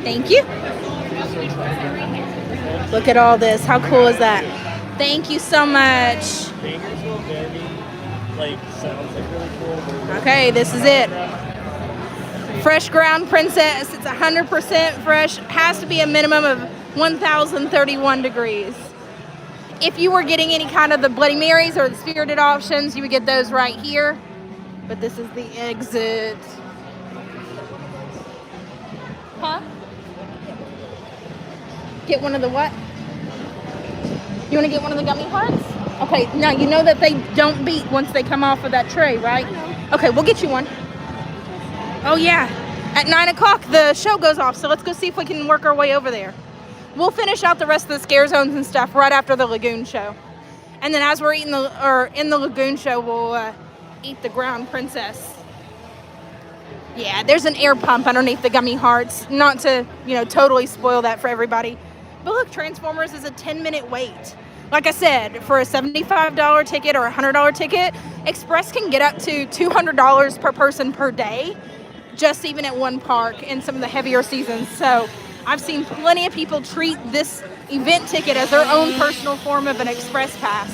Thank you. Look at all this. How cool is that? Thank you so much. Okay, this is it. Fresh ground princess. It's 100% fresh. Has to be a minimum of 1,031 degrees. If you were getting any kind of the Bloody Marys or the spirited options, you would get those right here. But this is the exit. Huh? Get one of the what? You want to get one of the gummy hearts? Okay, now you know that they don't beat once they come off of that tray, right? Okay, we'll get you one. Oh yeah, at 9 o'clock the show goes off, so let's go see if we can work our way over there. We'll finish out the rest of the scare zones and stuff right after the Lagoon show. And then as we're in the Lagoon show, we'll eat the ground princess. Yeah, there's an air pump underneath the gummy hearts. Not to, totally spoil that for everybody. But look, Transformers is a 10-minute wait. Like I said, for a $75 ticket or a $100 ticket, Express can get up to $200 per person per day, just even at one park in some of the heavier seasons. So I've seen plenty of people treat this event ticket as their own personal form of an Express pass.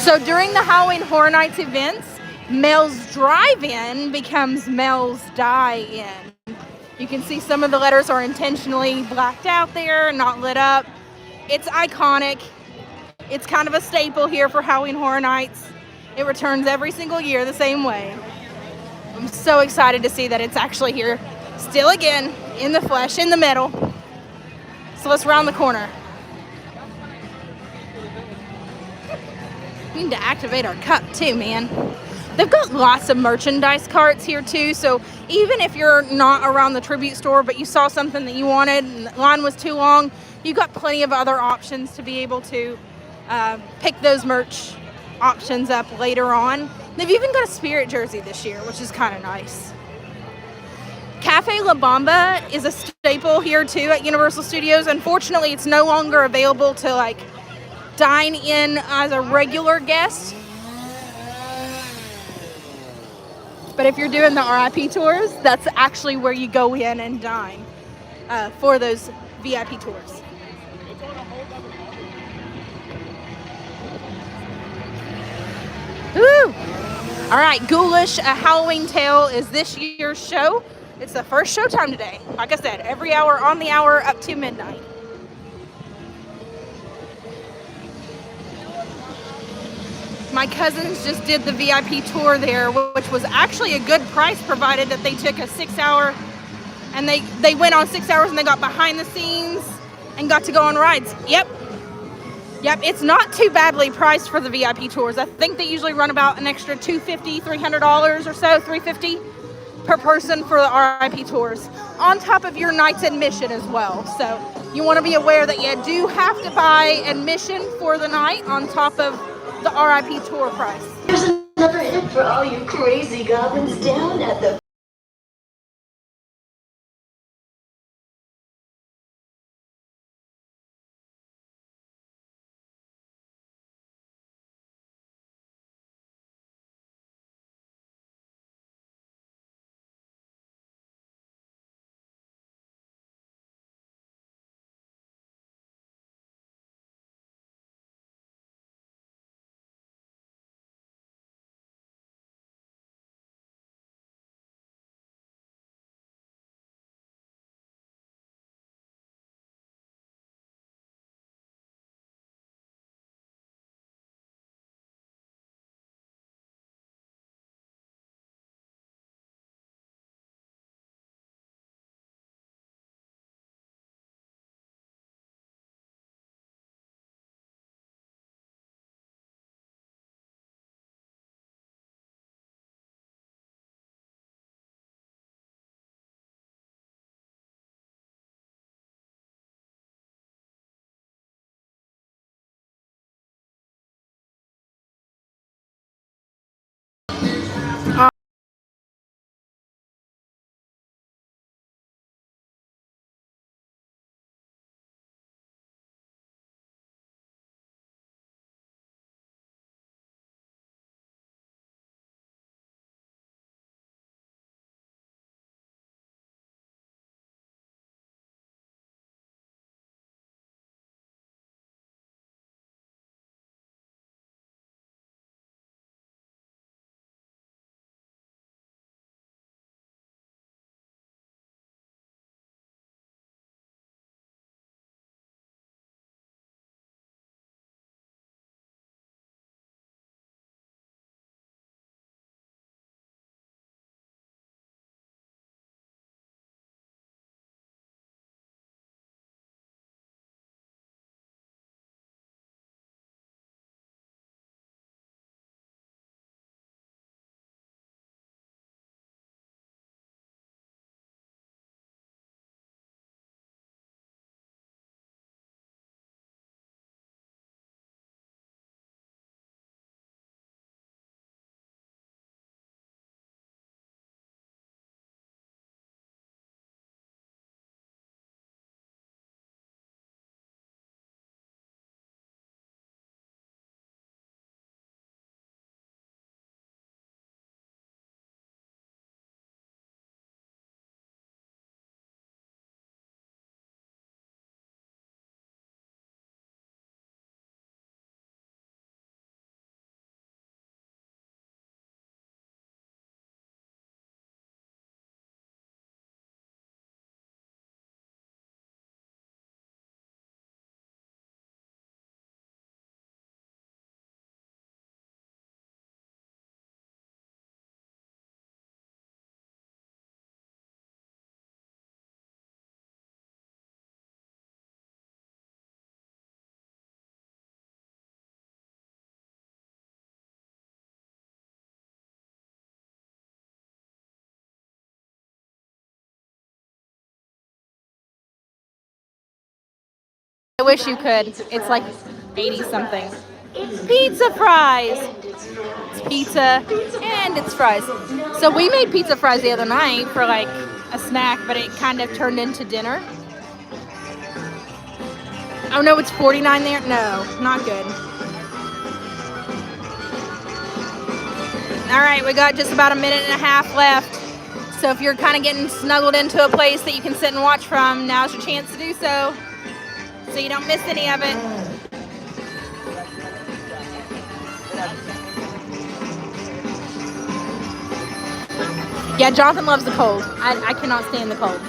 So during the Halloween Horror Nights events, Mel's Drive-In becomes Mel's Die-In. You can see some of the letters are intentionally blacked out there, not lit up. It's iconic. It's kind of a staple here for Halloween Horror Nights. It returns every single year the same way. I'm so excited to see that it's actually here still again, in the flesh, in the metal. So let's round the corner. We need to activate our cup too, man. They've got lots of merchandise carts here too, so even if you're not around the tribute store but you saw something that you wanted and the line was too long, you've got plenty of other options to be able to pick those merch options up later on. They've even got a Spirit jersey this year, which is kind of nice. Cafe La Bamba is a staple here too at Universal Studios. Unfortunately, it's no longer available to dine in as a regular guest. But if you're doing the R.I.P tours, that's actually where you go in and dine for those VIP tours. Woo! All right, Ghoulish, A Halloween Tale is this year's show. It's the first showtime today. Like I said, every hour on the hour up to midnight. My cousins just did the VIP tour there, which was actually a good price, provided that they took a 6-hour, and they went on 6 hours and they got behind the scenes and got to go on rides. Yep, it's not too badly priced for the VIP tours. I think they usually run about an extra $250, $300 or so, $350 per person for the R.I.P tours, on top of your night's admission as well. So you want to be aware that you do have to buy admission for the night on top of the R.I.P tour price. Here's another hit for all you crazy goblins down at the I wish you could. It's like 80 something. Pizza fries. It's pizza and it's fries. So we made pizza fries the other night for like a snack, but it kind of turned into dinner. Oh no, it's 49 there? No, not good. All right, we got just about a minute and a half left. So if you're kind of getting snuggled into a place that you can sit and watch from, now's your chance to do so you don't miss any of it. Yeah, Jonathan loves the cold. I cannot stand the cold.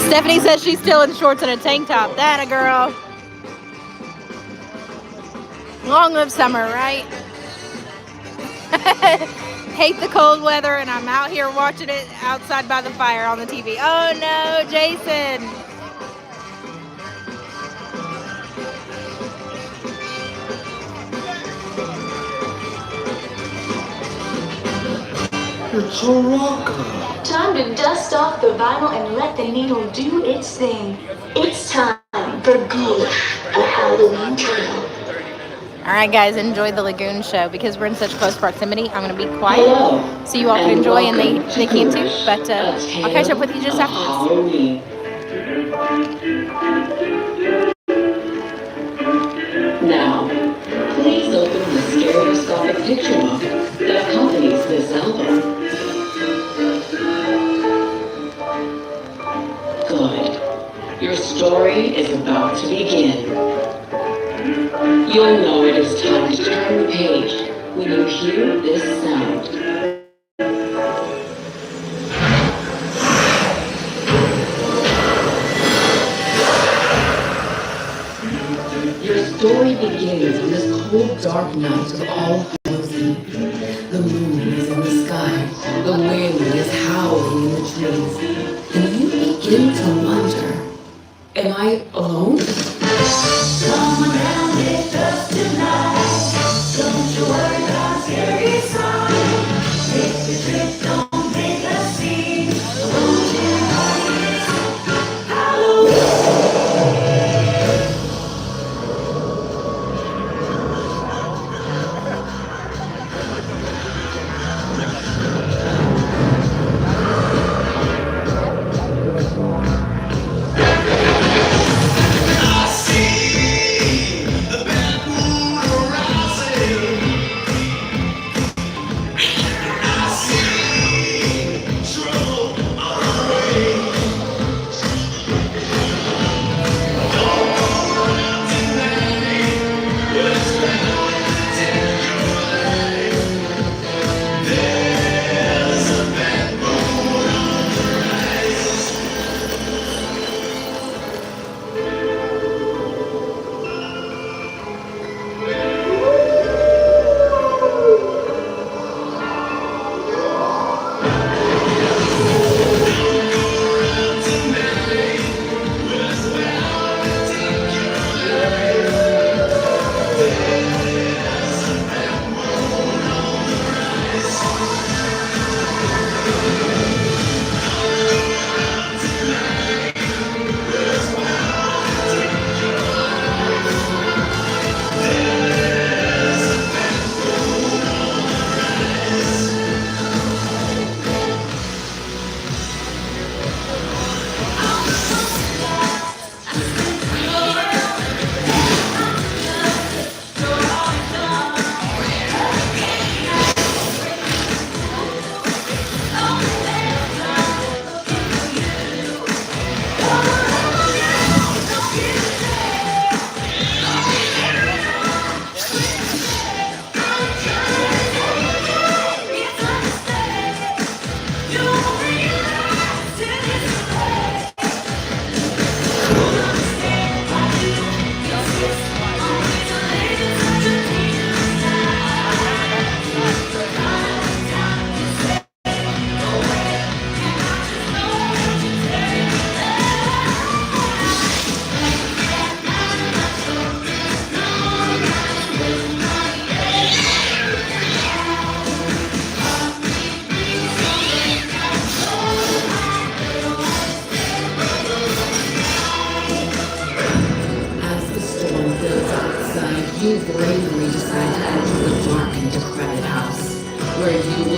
Stephanie says she's still in shorts and a tank top. That a girl. Long live summer, right? Hate the cold weather, and I'm out here watching it outside by the fire on the TV. Oh no, Jason. It's a rocker. Time to dust off the vinyl and let the needle do its thing. It's time for Ghoulish, a Halloween tale. All right, guys, enjoy the Lagoon show. Because we're in such close proximity, I'm going to be quiet Hello, so you all can and enjoy, and they welcome can too. Ghoulish, But a I'll tale catch up with you just of afterwards. Halloween. Now, please open the stereoscopic picture book that accompanies this album. Good. Your story is about to begin. You'll know it is time to turn the page when you hear this sound. Your story begins on this cold, dark night of All Hallows Eve. The moon is in the sky, the wind is howling in the trees, and you begin to wonder, am I alone? Come around with us tonight. Don't you worry about scary signs. Take the trip, don't make a scene. Illusion parties, Halloween.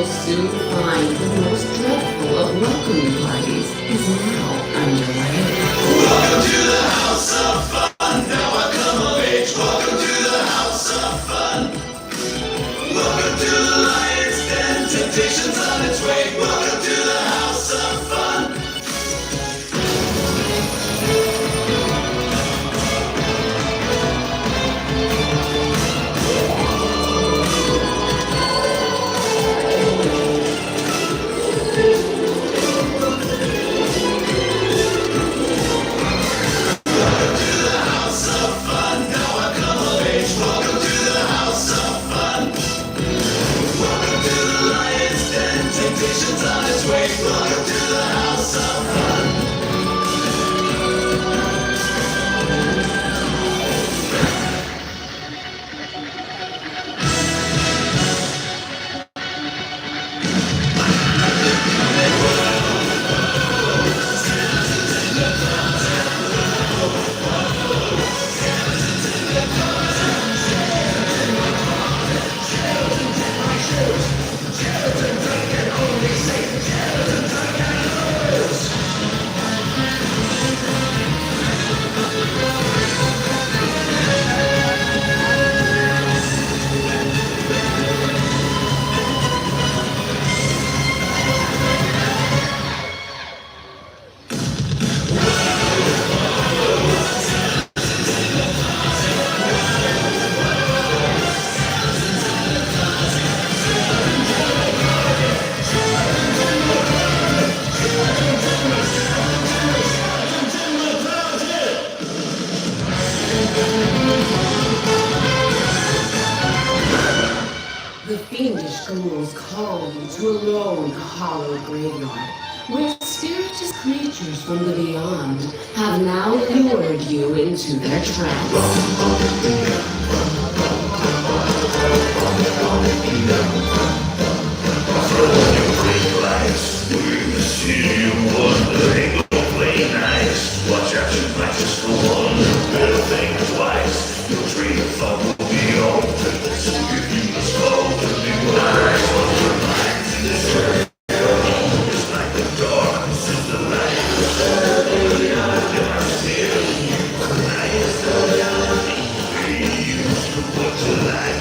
soon find the most dreadful of welcoming parties is now underway. Welcome to the House of Fun. Now I come of age. Welcome to the House of Fun. Welcome to the Lion's Den. Temptations on its way. Welcome to the House of Fun. The fiendish ghouls call you to a lone, hollow graveyard, where spiritus creatures from the beyond have now lured you into their trance. Watch out, you might just go on. Better think twice. Your train of thought will be altered. If you must fall to be wise, what's your mind in this earth? It's like the darkness is the light. Dark's here. Night is the light. Be used to what you like.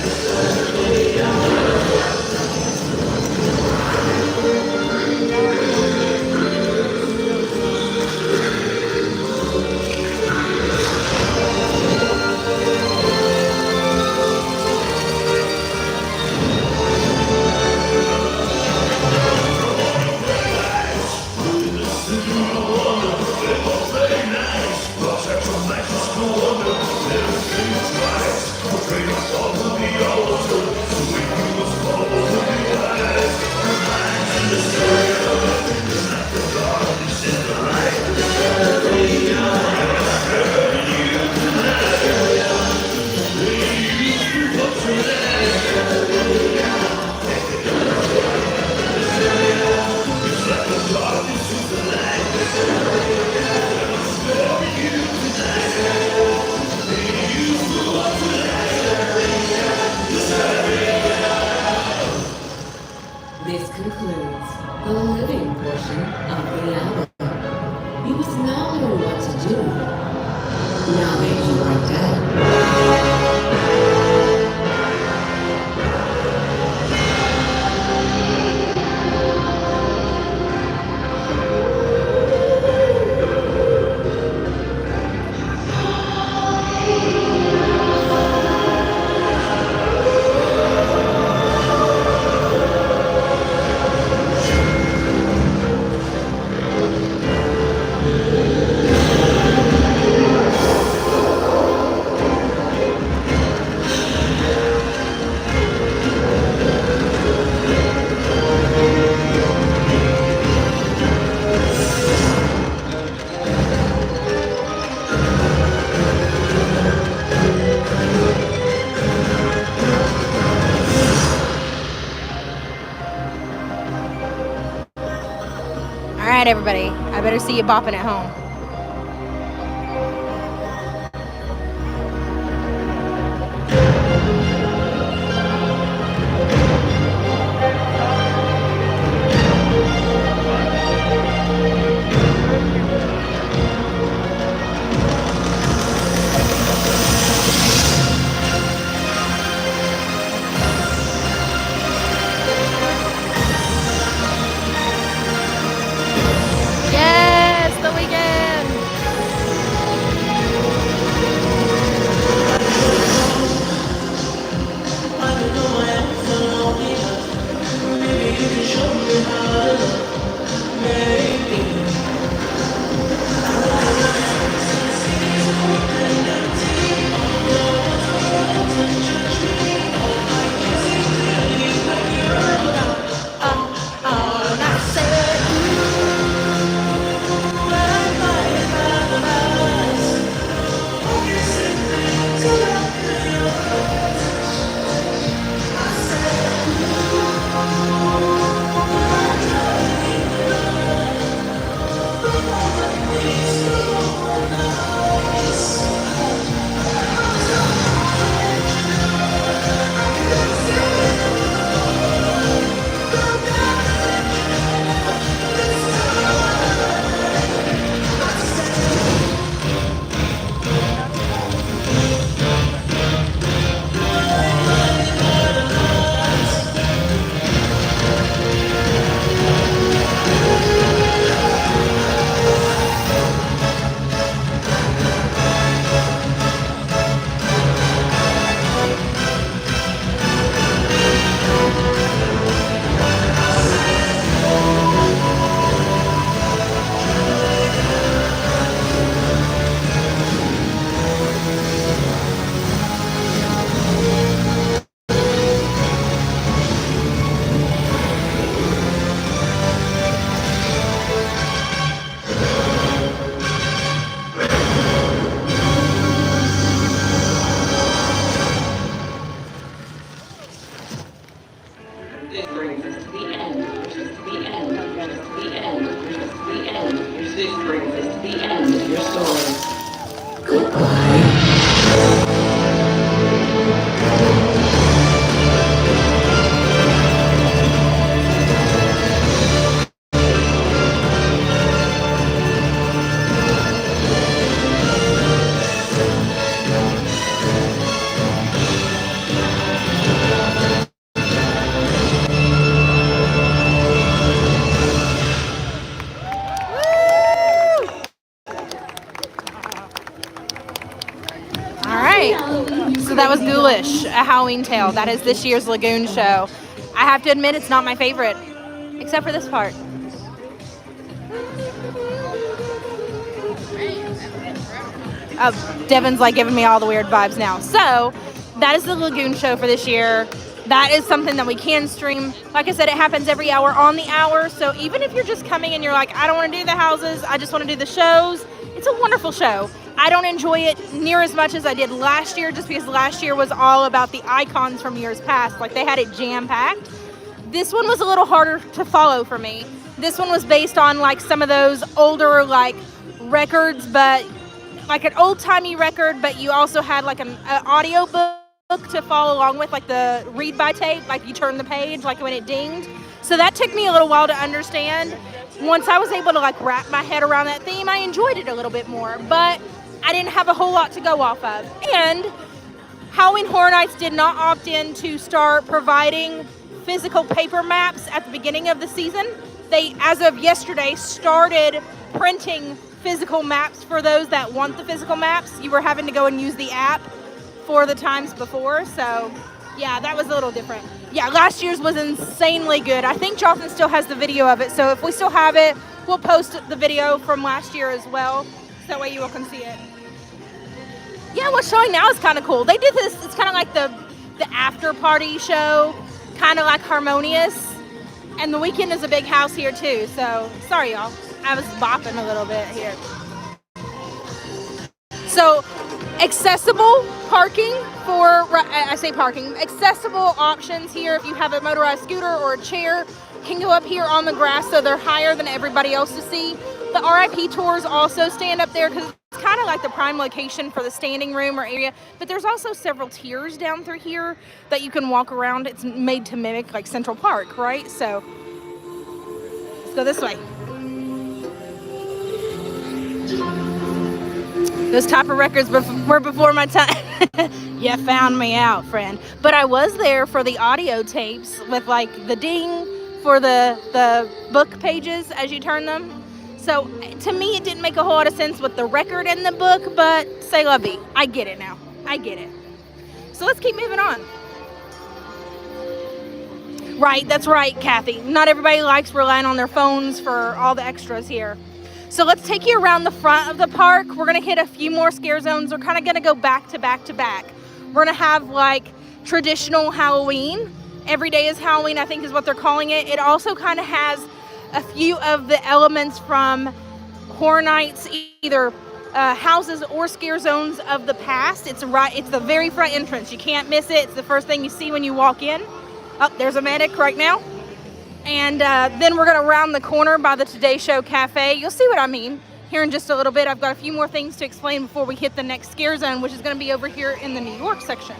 This concludes the living portion of the album. You must now know what to do now that you are dead. All right, everybody. I better see you bopping at home. This brings us to the end of your story. Goodbye. All right. So that was Ghoulish, a Halloween Tale. That is this year's Lagoon show. I have to admit, it's not my favorite, except for this part. Devin's like giving me all the weird vibes now. So that is the Lagoon show for this year. That is something that we can stream. Like I said, it happens every hour on the hour. So even if you're just coming and you're like, I don't want to do the houses, I just want to do the shows, it's a wonderful show. I don't enjoy it near as much as I did last year, just because last year was all about the icons from years past. Like, they had it jam-packed. This one was a little harder to follow for me. This one was based on like some of those older like records, but like an old-timey record, but you also had like an audio book to follow along with, like the read by tape, like you turn the page like when it dinged. So that took me a little while to understand. Once I was able to like wrap my head around that theme, I enjoyed it a little bit more, but I didn't have a whole lot to go off of. And Halloween Horror Nights did not opt in to start providing physical paper maps at the beginning of the season. They, as of yesterday, started printing physical maps for those that want the physical maps. You were having to go and use the app for the times before, so yeah, that was a little different. Yeah, last year's was insanely good. I think Jonathan still has the video of it, so if we still have it, we'll post the video from last year as well, so that way you all can see it. Yeah, what's showing now is kind of cool. They did this, it's kind of like the after party show, kind of like Harmonious, and the Weekend is a big house here too, so sorry y'all, I was bopping a little bit here. So, accessible parking accessible options here. If you have a motorized scooter or a chair, can go up here on the grass, so they're higher than everybody else to see. The R.I.P. tours also stand up there because it's kind of like the prime location for the standing room or area, but there's also several tiers down through here that you can walk around. It's made to mimic like Central Park, right? So let's go this way. Those type of records were before my time. You found me out, friend. But I was there for the audio tapes with like the ding for the book pages as you turn them. So to me, it didn't make a whole lot of sense with the record and the book, but say la vie. I get it now. I get it. So let's keep moving on. Right, that's right, Cathy. Not everybody likes relying on their phones for all the extras here. So let's take you around the front of the park. We're going to hit a few more scare zones. We're kind of going to go back to back to back. We're going to have like traditional Halloween. Every day is Halloween, I think is what they're calling it. It also kind of has a few of the elements from Horror Nights, either houses or scare zones of the past. It's the very front entrance. You can't miss it. It's the first thing you see when you walk in. Oh, there's a medic right now. And then we're going to round the corner by the Today Show Cafe. You'll see what I mean here in just a little bit. I've got a few more things to explain before we hit the next scare zone, which is going to be over here in the New York section.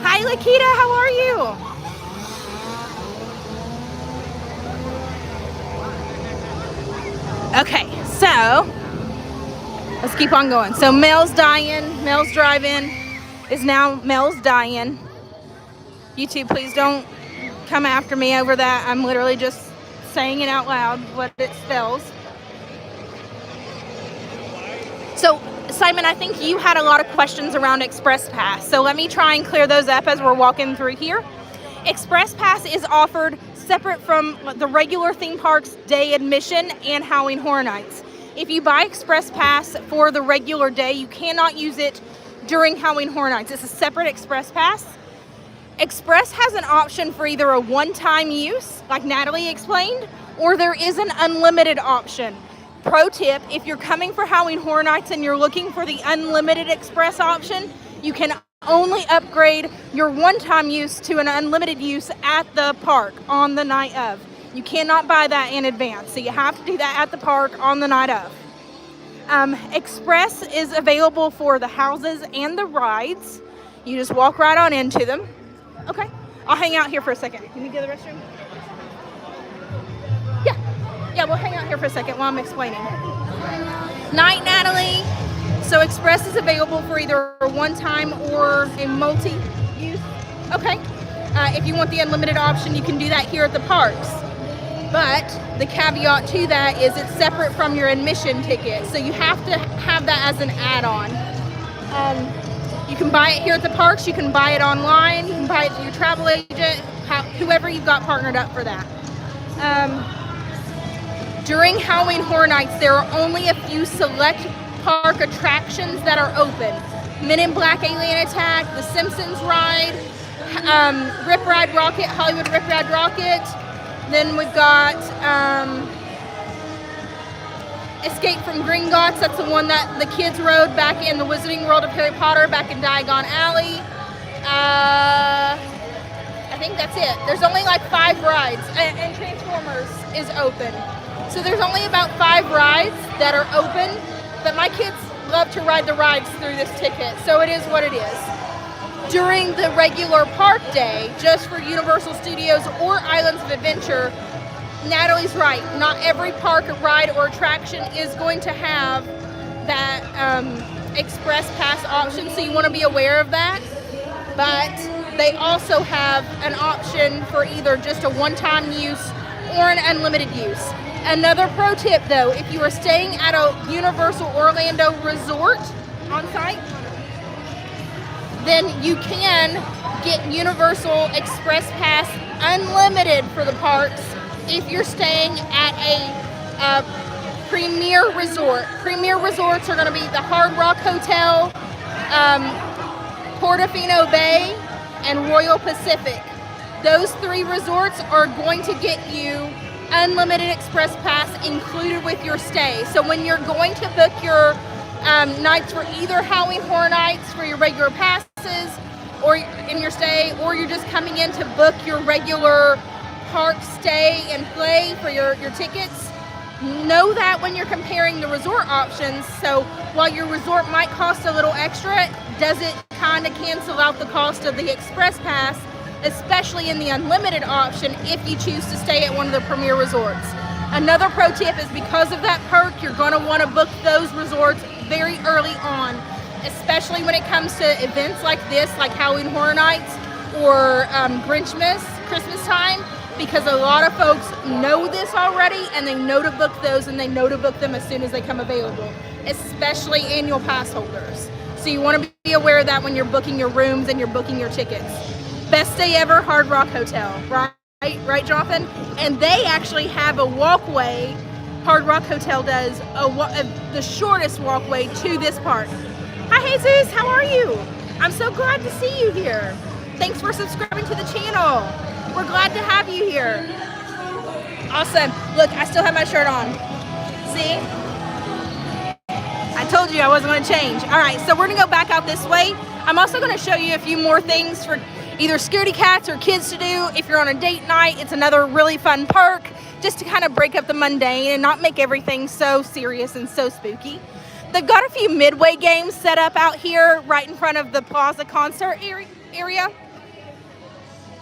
Hi, Lakita. How are you? Okay, so let's keep on going. So Mel's Drive-In is now Mel's Dine. YouTube, please don't come after me over that. I'm literally just saying it out loud, what it spells. So, Simon, I think you had a lot of questions around Express Pass. So let me try and clear those up as we're walking through here. Express Pass is offered separate from the regular theme park's day admission and Halloween Horror Nights. If you buy Express Pass for the regular day, you cannot use it during Halloween Horror Nights. It's a separate Express Pass. Express has an option for either a one-time use, like Natalie explained, or there is an unlimited option. Pro tip, if you're coming for Halloween Horror Nights and you're looking for the unlimited Express option, you can only upgrade your one-time use to an unlimited use at the park on the night of. You cannot buy that in advance, so you have to do that at the park on the night of. Express is available for the houses and the rides. You just walk right on into them. Okay, I'll hang out here for a second. Can we go to the restroom? Yeah, we'll hang out here for a second while I'm explaining. Night, Natalie. So Express is available for either a one-time or a multi-use. Okay. If you want the unlimited option, you can do that here at the parks. But the caveat to that is it's separate from your admission ticket. So you have to have that as an add-on. You can buy it here at the parks. You can buy it online. You can buy it through your travel agent, whoever you've got partnered up for that. During Halloween Horror Nights, there are only a few select park attractions that are open. Men in Black Alien Attack, The Simpsons Ride, Rip Ride Rocket, Hollywood Rip Ride Rocket. Then we've got Escape from Gringotts. That's the one that the kids rode back in the Wizarding World of Harry Potter, back in Diagon Alley. I think that's it. There's only like 5 rides, and Transformers is open. So there's only about 5 rides that are open, but my kids love to ride the rides through this ticket, so it is what it is. During the regular park day, just for Universal Studios or Islands of Adventure, Natalie's right. Not every park, ride, or attraction is going to have that express pass option, so you want to be aware of that. But they also have an option for either just a one-time use or an unlimited use. Another pro tip though, if you are staying at a Universal Orlando resort on site, then you can get Universal Express Pass Unlimited for the parks if you're staying at a premier resort. Premier resorts are going to be the Hard Rock Hotel, Portofino Bay, and Royal Pacific. Those 3 resorts are going to get you unlimited express pass included with your stay. So when you're going to book your nights for either Halloween Horror Nights for your regular passes or in your stay, or you're just coming in to book your regular park stay and play for your tickets, know that when you're comparing the resort options. So while your resort might cost a little extra, does it kind of cancel out the cost of the express pass, especially in the unlimited option if you choose to stay at one of the premier resorts. Another pro tip is because of that perk, you're going to want to book those resorts very early on, especially when it comes to events like this, like Halloween Horror Nights or Grinchmas, Christmas time, because a lot of folks know this already and they know to book those, and they know to book them as soon as they come available, especially annual pass holders. So you want to be aware of that when you're booking your rooms and you're booking your tickets. Best day ever, Hard Rock Hotel, right, Jonathan? And they actually have a walkway. Hard Rock Hotel does the shortest walkway to this park. Hi, Jesus, how are you? I'm so glad to see you here. Thanks for subscribing to the channel. We're glad to have you here. Awesome. Look, I still have my shirt on. See? I told you I wasn't going to change. All right, so we're going to go back out this way. I'm also going to show you a few more things for either scaredy cats or kids to do. If you're on a date night, it's another really fun perk just to kind of break up the mundane and not make everything so serious and so spooky. They've got a few Midway games set up out here right in front of the Plaza concert area.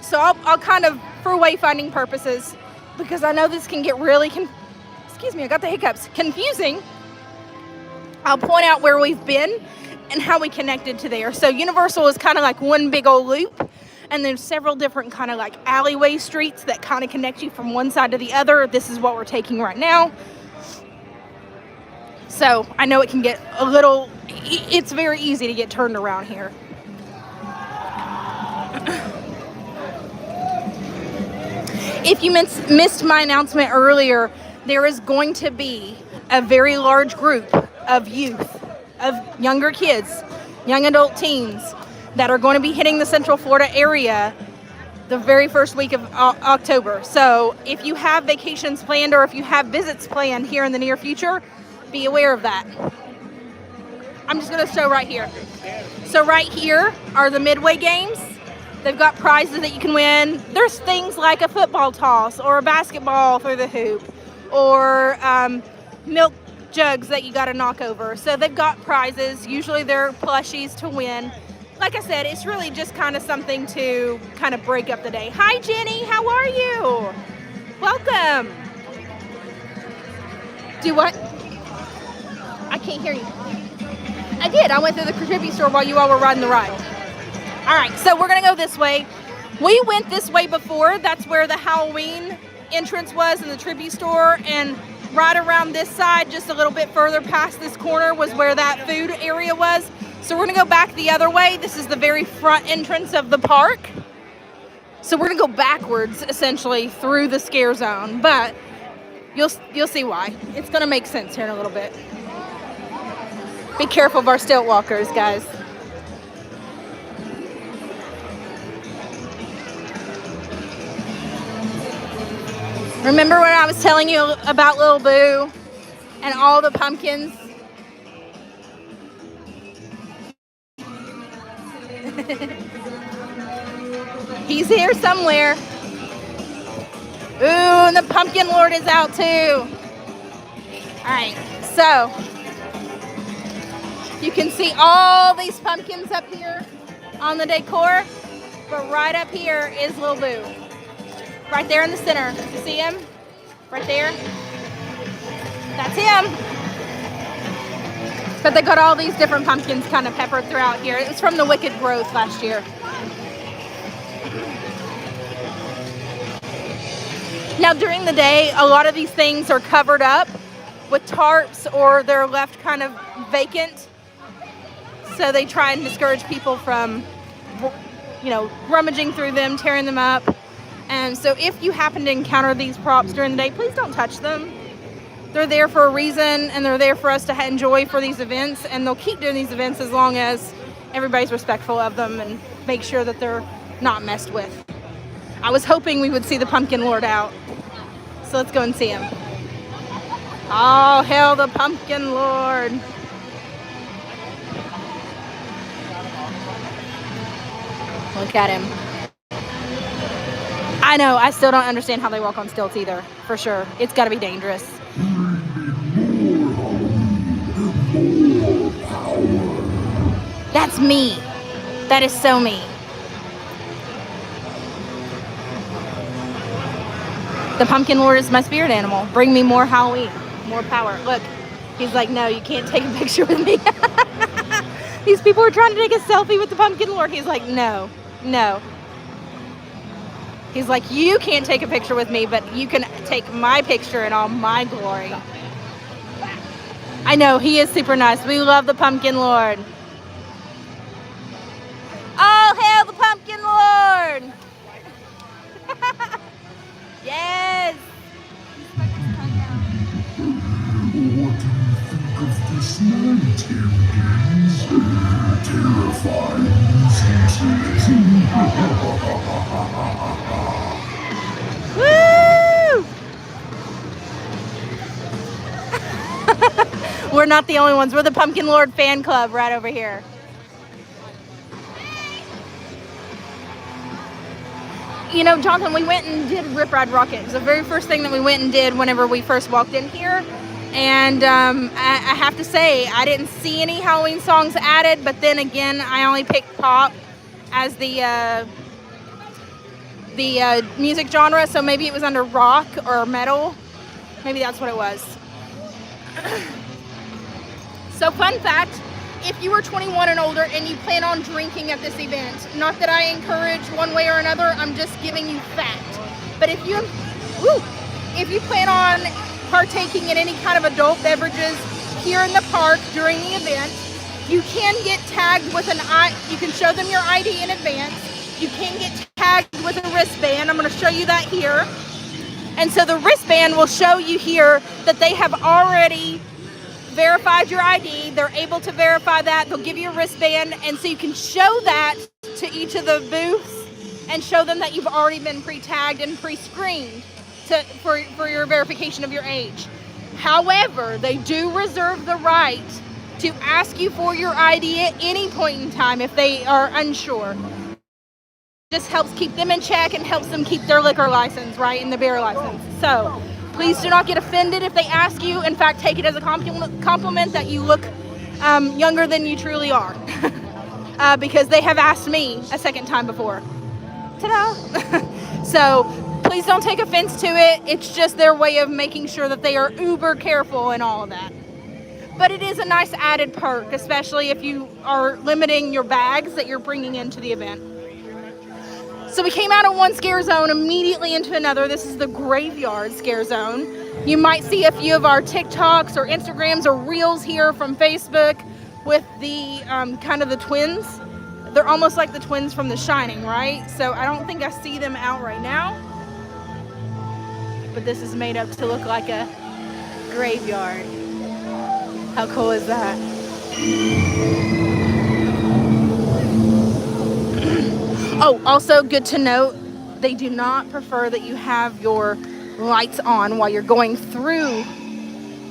So I'll kind of, for wayfinding purposes, because I know this can get really, excuse me, I got the hiccups, confusing, I'll point out where we've been and how we connected to there. So Universal is kind of like one big old loop, and there's several different kind of like alleyway streets that kind of connect you from one side to the other. This is what we're taking right now. So I know it can get a little, it's very easy to get turned around here. If you missed my announcement earlier, there is going to be a very large group of youth, of younger kids, young adult teens that are going to be hitting the Central Florida area the very first week of October. So if you have vacations planned or if you have visits planned here in the near future, be aware of that. I'm just going to show right here. So right here are the Midway games They've got prizes that you can win. There's things like a football toss or a basketball through the hoop or milk jugs that you got to knock over. So they've got prizes. Usually they're plushies to win. Like I said, it's really just kind of something to kind of break up the day. Hi, Jenny. How are you? Welcome. Do what? I can't hear you. I did. I went through the contribute store while you all were riding the ride. All right, so we're going to go this way. We went this way before. That's where the Halloween entrance was in the tribute store. And right around this side, just a little bit further past this corner, was where that food area was. So we're going to go back the other way. This is the very front entrance of the park. So we're going to go backwards, essentially, through the scare zone. But you'll see why. It's going to make sense here in a little bit. Be careful of our stilt walkers, guys. Remember when I was telling you about Little Boo and all the pumpkins? He's here somewhere. Ooh, and the Pumpkin Lord is out too. All right, so you can see all these pumpkins up here on the decor, but right up here is Little Boo. Right there in the center. You see him? Right there. That's him. But they got all these different pumpkins kind of peppered throughout here. It was from the Wicked Growth last year. Now during the day, a lot of these things are covered up with tarps or they're left kind of vacant. So they try and discourage people from, rummaging through them, tearing them up. And so if you happen to encounter these props during the day, please don't touch them. They're there for a reason, and they're there for us to enjoy for these events, and they'll keep doing these events as long as everybody's respectful of them and make sure that they're not messed with. I was hoping we would see the Pumpkin Lord out, so let's go and see him. Oh, hail the Pumpkin Lord. Look at him. I know, I still don't understand how they walk on stilts either, for sure. It's got to be dangerous. That's me. That is so me. The Pumpkin Lord is my spirit animal. Bring me more Halloween, more power. Look, he's like, no, you can't take a picture with me. These people are trying to take a selfie with the Pumpkin Lord. He's like, no. He's like, you can't take a picture with me, but you can take my picture in all my glory. I know, he is super nice. We love the Pumpkin Lord. Oh, hail the Pumpkin Lord! Yes! What do you think of this night, Indians? Terrifying, isn't Woo! We're not the only ones. We're the Pumpkin Lord fan club right over here. You know, Jonathan, we went and did Rip Ride Rocket. It was the very first thing that we went and did whenever we first walked in here. And I have to say, I didn't see any Halloween songs added, but then again, I only picked pop as the music genre, so maybe it was under rock or metal. Maybe that's what it was. So fun fact, if you are 21 and older and you plan on drinking at this event, not that I encourage one way or another, I'm just giving you fact. But if you plan on partaking in any kind of adult beverages here in the park during the event, you can get tagged with you can show them your ID in advance. You can get tagged with a wristband. I'm going to show you that here. And so the wristband will show you here that they have already verified your ID. They're able to verify that. They'll give you a wristband, and so you can show that to each of the booths and show them that you've already been pre-tagged and pre-screened for your verification of your age. However, they do reserve the right to ask you for your ID at any point in time if they are unsure. just helps keep them in check and helps them keep their liquor license, right, and the beer license. So please do not get offended if they ask you. In fact, take it as a compliment that you look younger than you truly are. Because they have asked me a second time before. Ta-da! So please don't take offense to it. It's just their way of making sure that they are uber careful and all of that. But it is a nice added perk, especially if you are limiting your bags that you're bringing into the event. So we came out of one scare zone immediately into another. This is the graveyard scare zone. You might see a few of our TikToks or Instagrams or Reels here from Facebook with the kind of the twins. They're almost like the twins from The Shining, right? So I don't think I see them out right now. But this is made up to look like a graveyard. How cool is that? Oh, also good to note, they do not prefer that you have your lights on while you're going through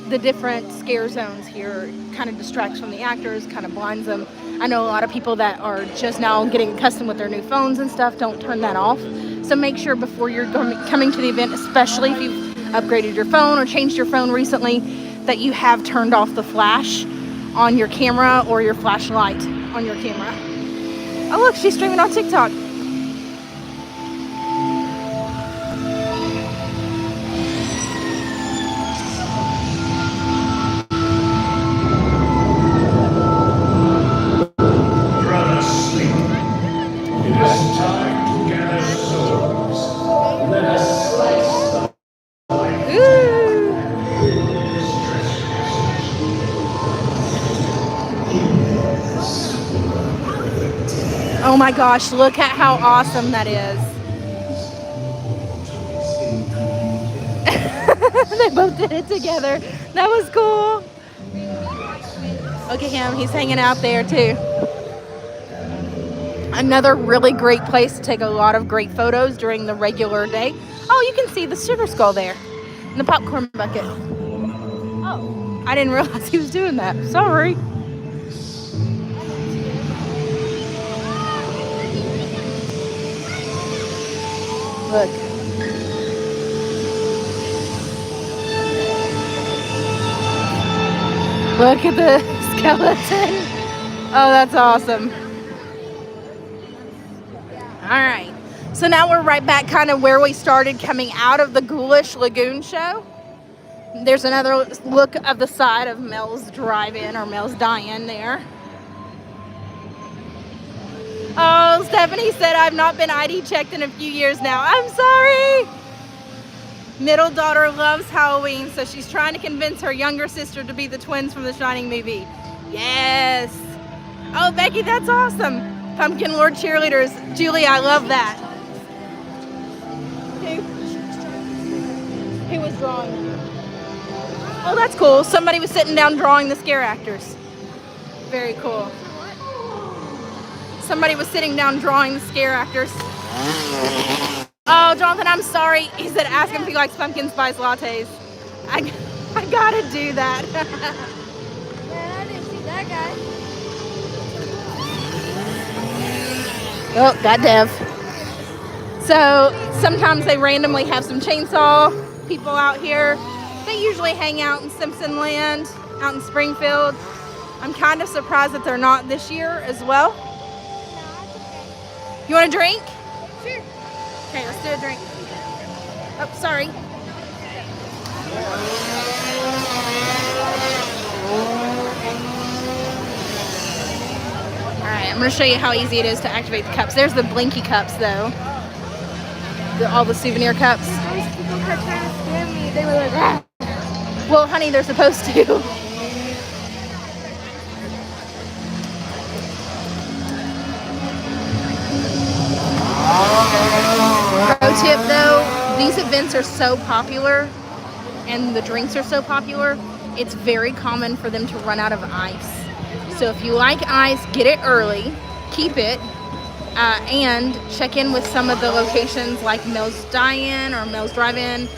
the different scare zones here. It kind of distracts from the actors, kind of blinds them. I know a lot of people that are just now getting accustomed with their new phones and stuff don't turn that off. So make sure before you're coming to the event, especially if you've upgraded your phone or changed your phone recently, that you have turned off the flash on your camera or your flashlight on your camera. Oh look, she's streaming on TikTok. Oh my gosh, look at how awesome that is. They both did it together. That was cool. Look at him, he's hanging out there too. Another really great place to take a lot of great photos during the regular day. Oh, you can see the sugar skull there in the popcorn bucket. Oh, I didn't realize he was doing that. Sorry. Look. Look at the skeleton. Oh, that's awesome. All right. So now we're right back kind of where we started coming out of the Ghoulish Lagoon show. There's another look of the side of Mel's Drive-In or Mel's Dine there. Oh, Stephanie said I've not been ID checked in a few years now. I'm sorry. Middle daughter loves Halloween, so she's trying to convince her younger sister to be the twins from the Shining movie. Yes. Oh, Becky, that's awesome. Pumpkin Lord cheerleaders. Julie, I love that. Who was drawing? Oh, that's cool. Somebody was sitting down drawing the scare actors. Very cool. Somebody was sitting down drawing the scare actors. Oh, Jonathan, I'm sorry. He said ask him if he likes pumpkin spice lattes. I gotta do that. Man, I didn't see that guy. Oh, got Dev. So sometimes they randomly have some chainsaw people out here. They usually hang out in Simpson Land, out in Springfield. I'm kind of surprised that they're not this year as well. You want a drink? Sure. Okay, let's do a drink. Oh, sorry. All right, I'm going to show you how easy it is to activate the cups. There's the blinky cups, though. All the souvenir cups. Those people kept trying to scare me. They were like, ah. Well, honey, they're supposed to. Pro tip though, these events are so popular and the drinks are so popular, it's very common for them to run out of ice. So if you like ice, get it early, keep it, and check in with some of the locations like Mel's Dine-In or Mel's Drive-In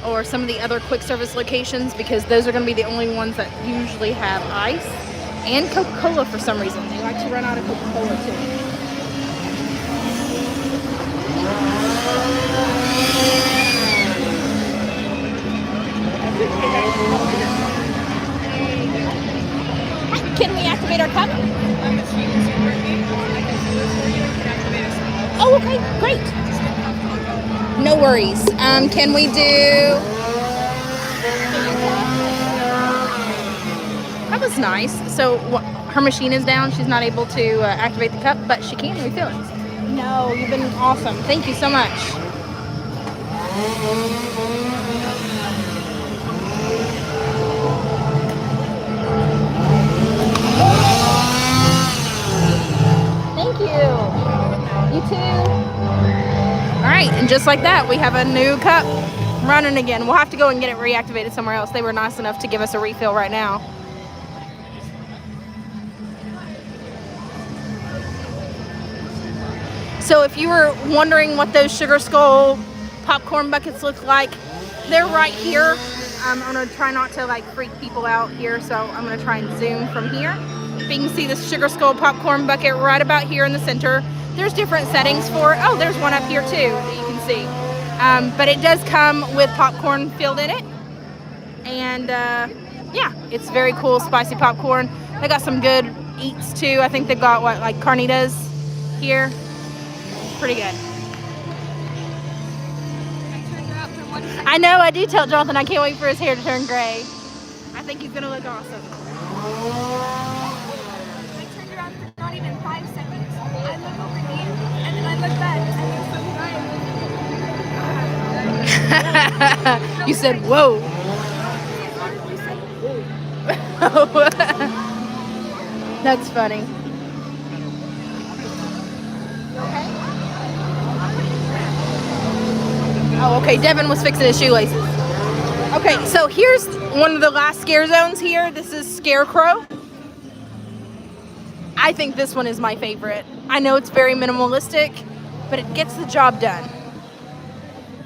or some of the other quick service locations, because those are going to be the only ones that usually have ice and Coca-Cola for some reason. They like to run out of Coca-Cola too. No worries. Can we do... That was nice. So her machine is down. She's not able to activate the cup, but she can refill it. No, you've been awesome. Thank you so much. Thank you. You too. All right, and just like that, we have a new cup running again. We'll have to go and get it reactivated somewhere else. They were nice enough to give us a refill right now. So if you were wondering what those Sugar Skull popcorn buckets look like, they're right here. I'm gonna try not to like freak people out here, so I'm gonna try and zoom from here. But you can see the Sugar Skull popcorn bucket right about here in the center. There's different settings for it. Oh, there's one up here too that you can see. But it does come with popcorn filled in it. And yeah, it's very cool, spicy popcorn. They got some good eats too. I think they've got what, like carnitas here. Pretty good. I know, I do tell Jonathan I can't wait for his hair to turn gray. I think he's gonna look awesome. I turned around for not even 5 seconds. I look over here, and then I look back, and there's some guy. You said, whoa. That's funny. Oh, okay, Devin was fixing his shoelaces. Okay, so here's one of the last scare zones here. This is Scarecrow. I think this one is my favorite. I know it's very minimalistic, but it gets the job done.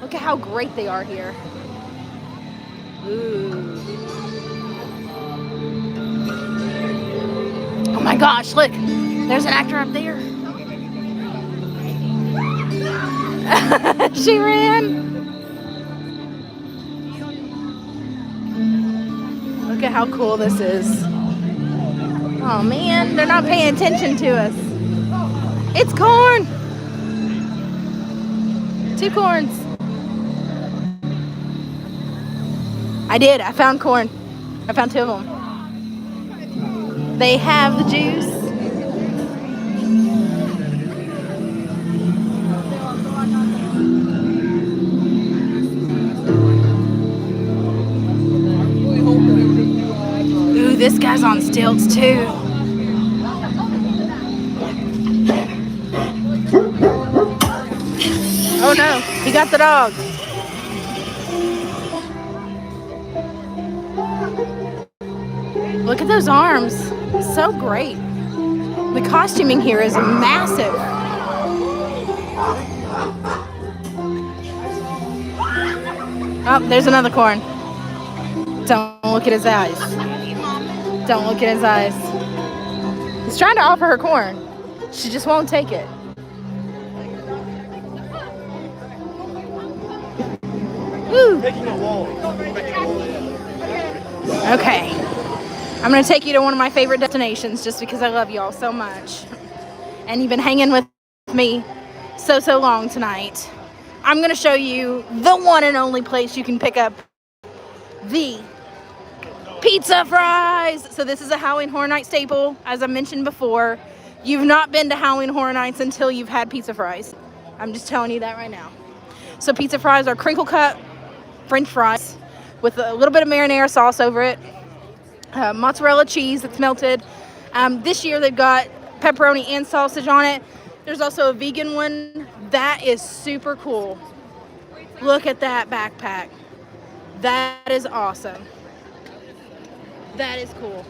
Look at how great they are here. Ooh. Oh my gosh, look. There's an actor up there. She ran. Look at how cool this is. Oh man, they're not paying attention to us. It's corn. 2 corns. I did. I found corn. I found 2 of them. They have the juice. Ooh, this guy's on stilts too. Oh no, he got the dog. Look at those arms. So great. The costuming here is massive. Oh, there's another corn. Don't look at his eyes. Don't look at his eyes. He's trying to offer her corn. She just won't take it. Woo. Okay. I'm going to take you to one of my favorite destinations just because I love y'all so much. And you've been hanging with me so long tonight. I'm going to show you the one and only place you can pick up the pizza fries. So this is a Halloween Horror Night staple. As I mentioned before, you've not been to Halloween Horror Nights until you've had pizza fries. I'm just telling you that right now. So pizza fries are crinkle cut French fries with a little bit of marinara sauce over it. Mozzarella cheese that's melted. This year they've got pepperoni and sausage on it. There's also a vegan one. That is super cool. Look at that backpack. That is awesome. That is cool.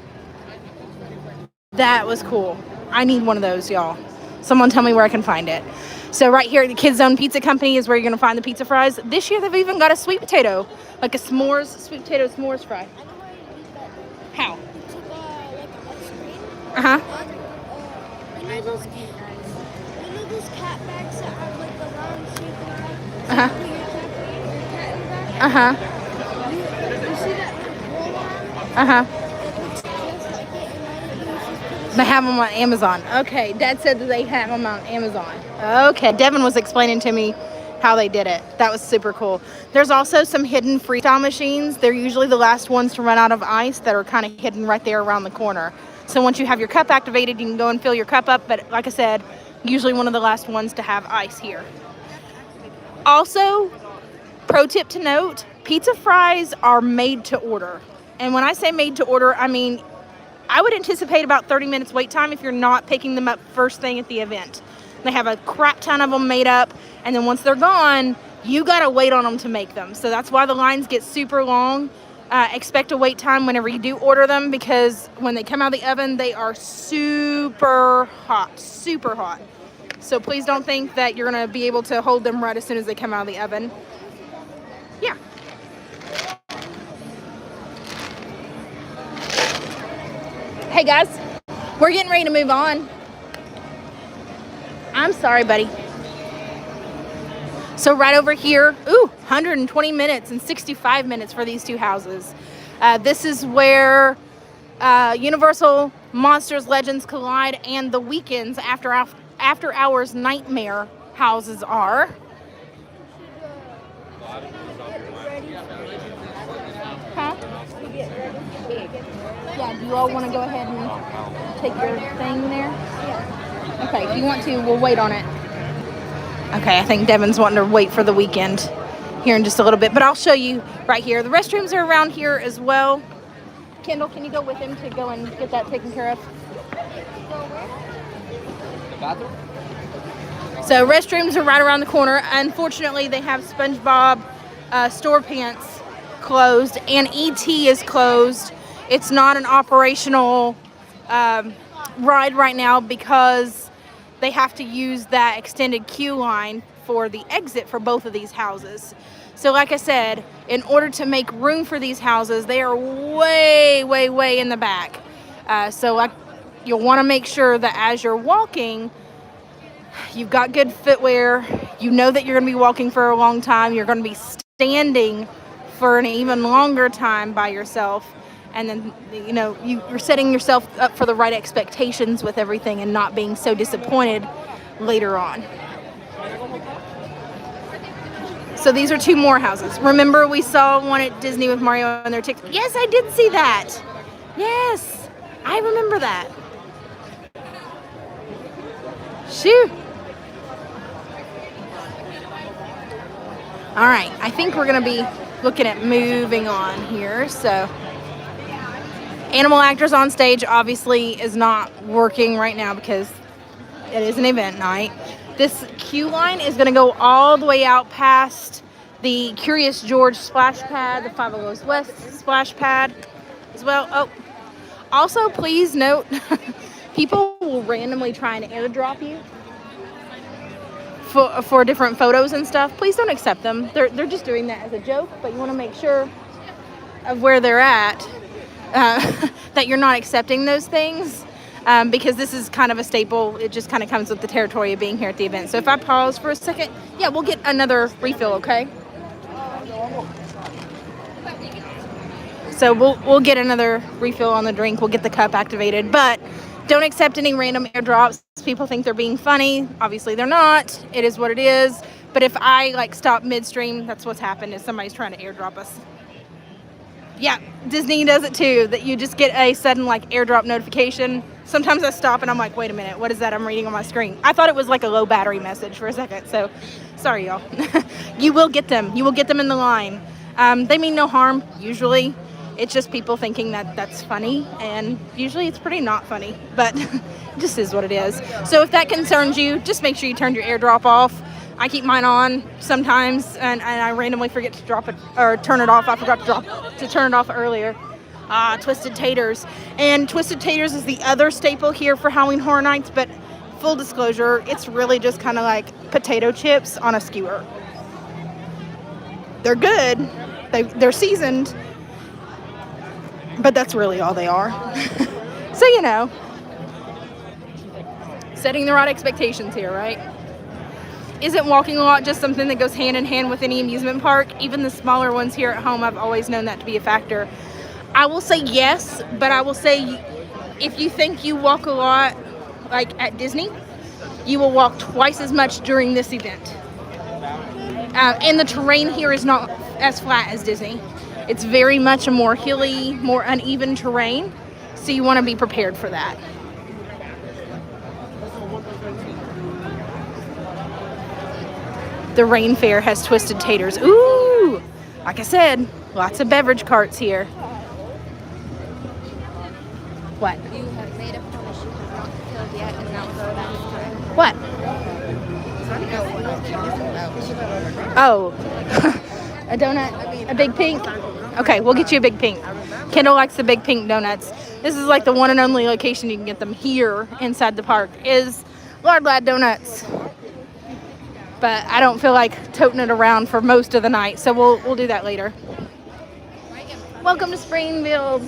That was cool. I need one of those, y'all. Someone tell me where I can find it. So right here at the Kids Zone Pizza Company is where you're going to find the pizza fries. This year they've even got a sweet potato, like a sweet potato s'mores fry. How? Uh-huh. You know those cat bags that have like the round shape around? Uh-huh. Uh-huh. You see that roll on? Uh-huh. It looks just like it, and all you do is just put They have them on Amazon. Okay, Dad said that they have them on Amazon. Okay, Devin was explaining to me how they did it. That was super cool. There's also some hidden freestyle machines. They're usually the last ones to run out of ice that are kind of hidden right there around the corner. So once you have your cup activated, you can go and fill your cup up. But like I said, usually one of the last ones to have ice here. Also, pro tip to note, pizza fries are made to order. And when I say made to order, I mean, I would anticipate about 30 minutes wait time if you're not picking them up first thing at the event. They have a crap ton of them made up, and then once they're gone, you gotta wait on them to make them. So that's why the lines get super long. Expect a wait time whenever you do order them, because when they come out of the oven, they are super hot, super hot. So please don't think that you're gonna be able to hold them right as soon as they come out of the oven. Yeah. Hey guys, we're getting ready to move on. I'm sorry, buddy. So right over here, 120 minutes and 65 minutes for these two houses. This is where Universal Monsters Legends Collide and the Weekends After Hours Nightmare houses are. Huh? Yeah, do you all want to go ahead and take your thing there? Yeah. Okay, if you want to, we'll wait on it. Okay, I think Devin's wanting to wait for the weekend here in just a little bit, but I'll show you right here. The restrooms are around here as well. Kendall, can you go with him to go and get that taken care of? The bathroom? So restrooms are right around the corner. Unfortunately, they have SpongeBob StorePants closed, and ET is closed. It's not an operational ride right now because they have to use that extended queue line for the exit for both of these houses. So like I said, in order to make room for these houses, they are way, way, way in the back. So you'll want to make sure that as you're walking, you've got good footwear. You know that you're going to be walking for a long time. You're going to be standing for an even longer time by yourself. And then, you know, you're setting yourself up for the right expectations with everything and not being so disappointed later on. So these are two more houses. Remember, we saw one at Disney with Mario and their TikTok. Yes, I did see that. Yes, I remember that. Shoo. All right, I think we're going to be looking at moving on here. So Animal Actors on Stage obviously is not working right now because it is an event night. This queue line is going to go all the way out past the Curious George splash pad, the Five Below West splash pad as well. Oh, also please note, people will randomly try and airdrop you for different photos and stuff. Please don't accept them. They're just doing that as a joke, but you want to make sure of where they're at. That you're not accepting those things because this is kind of a staple. It just kind of comes with the territory of being here at the event. So if I pause for a second, yeah, we'll get another refill, okay? So we'll get another refill on the drink. We'll get the cup activated, but don't accept any random airdrops. People think they're being funny. Obviously they're not. It is what it is. But if I stop midstream, that's what's happened is somebody's trying to airdrop us. Yeah, Disney does it too, that you just get a sudden airdrop notification. Sometimes I stop and I'm like, wait a minute, what is that I'm reading on my screen? I thought it was a low battery message for a second, so sorry y'all. You will get them. You will get them in the line. They mean no harm, usually. It's just people thinking that that's funny, and usually it's pretty not funny, but it just is what it is. So if that concerns you, just make sure you turn your airdrop off. I keep mine on sometimes, and I randomly forget to drop it or turn it off. I forgot to turn it off earlier. Twisted Taters. And Twisted Taters is the other staple here for Halloween Horror Nights, but full disclosure, it's really just kind of like potato chips on a skewer. They're good. They're seasoned, but that's really all they are. So, setting the right expectations here, right? Isn't walking a lot just something that goes hand in hand with any amusement park? Even the smaller ones here at home, I've always known that to be a factor. I will say yes, but I will say if you think you walk a lot at Disney, you will walk twice as much during this event. And the terrain here is not as flat as Disney. It's very much a more hilly, more uneven terrain. So you want to be prepared for that. The Rain Fair has Twisted Taters. Ooh! Like I said, lots of beverage carts here. What? You have made a promise you have not fulfilled yet, and now go back to it. What? Oh. A donut? A big pink? Okay, we'll get you a big pink. Kendall likes the big pink donuts. This is like the one and only location you can get them here inside the park is Lard Lad Donuts. But I don't feel like toting it around for most of the night, so we'll do that later. Welcome to Springfield.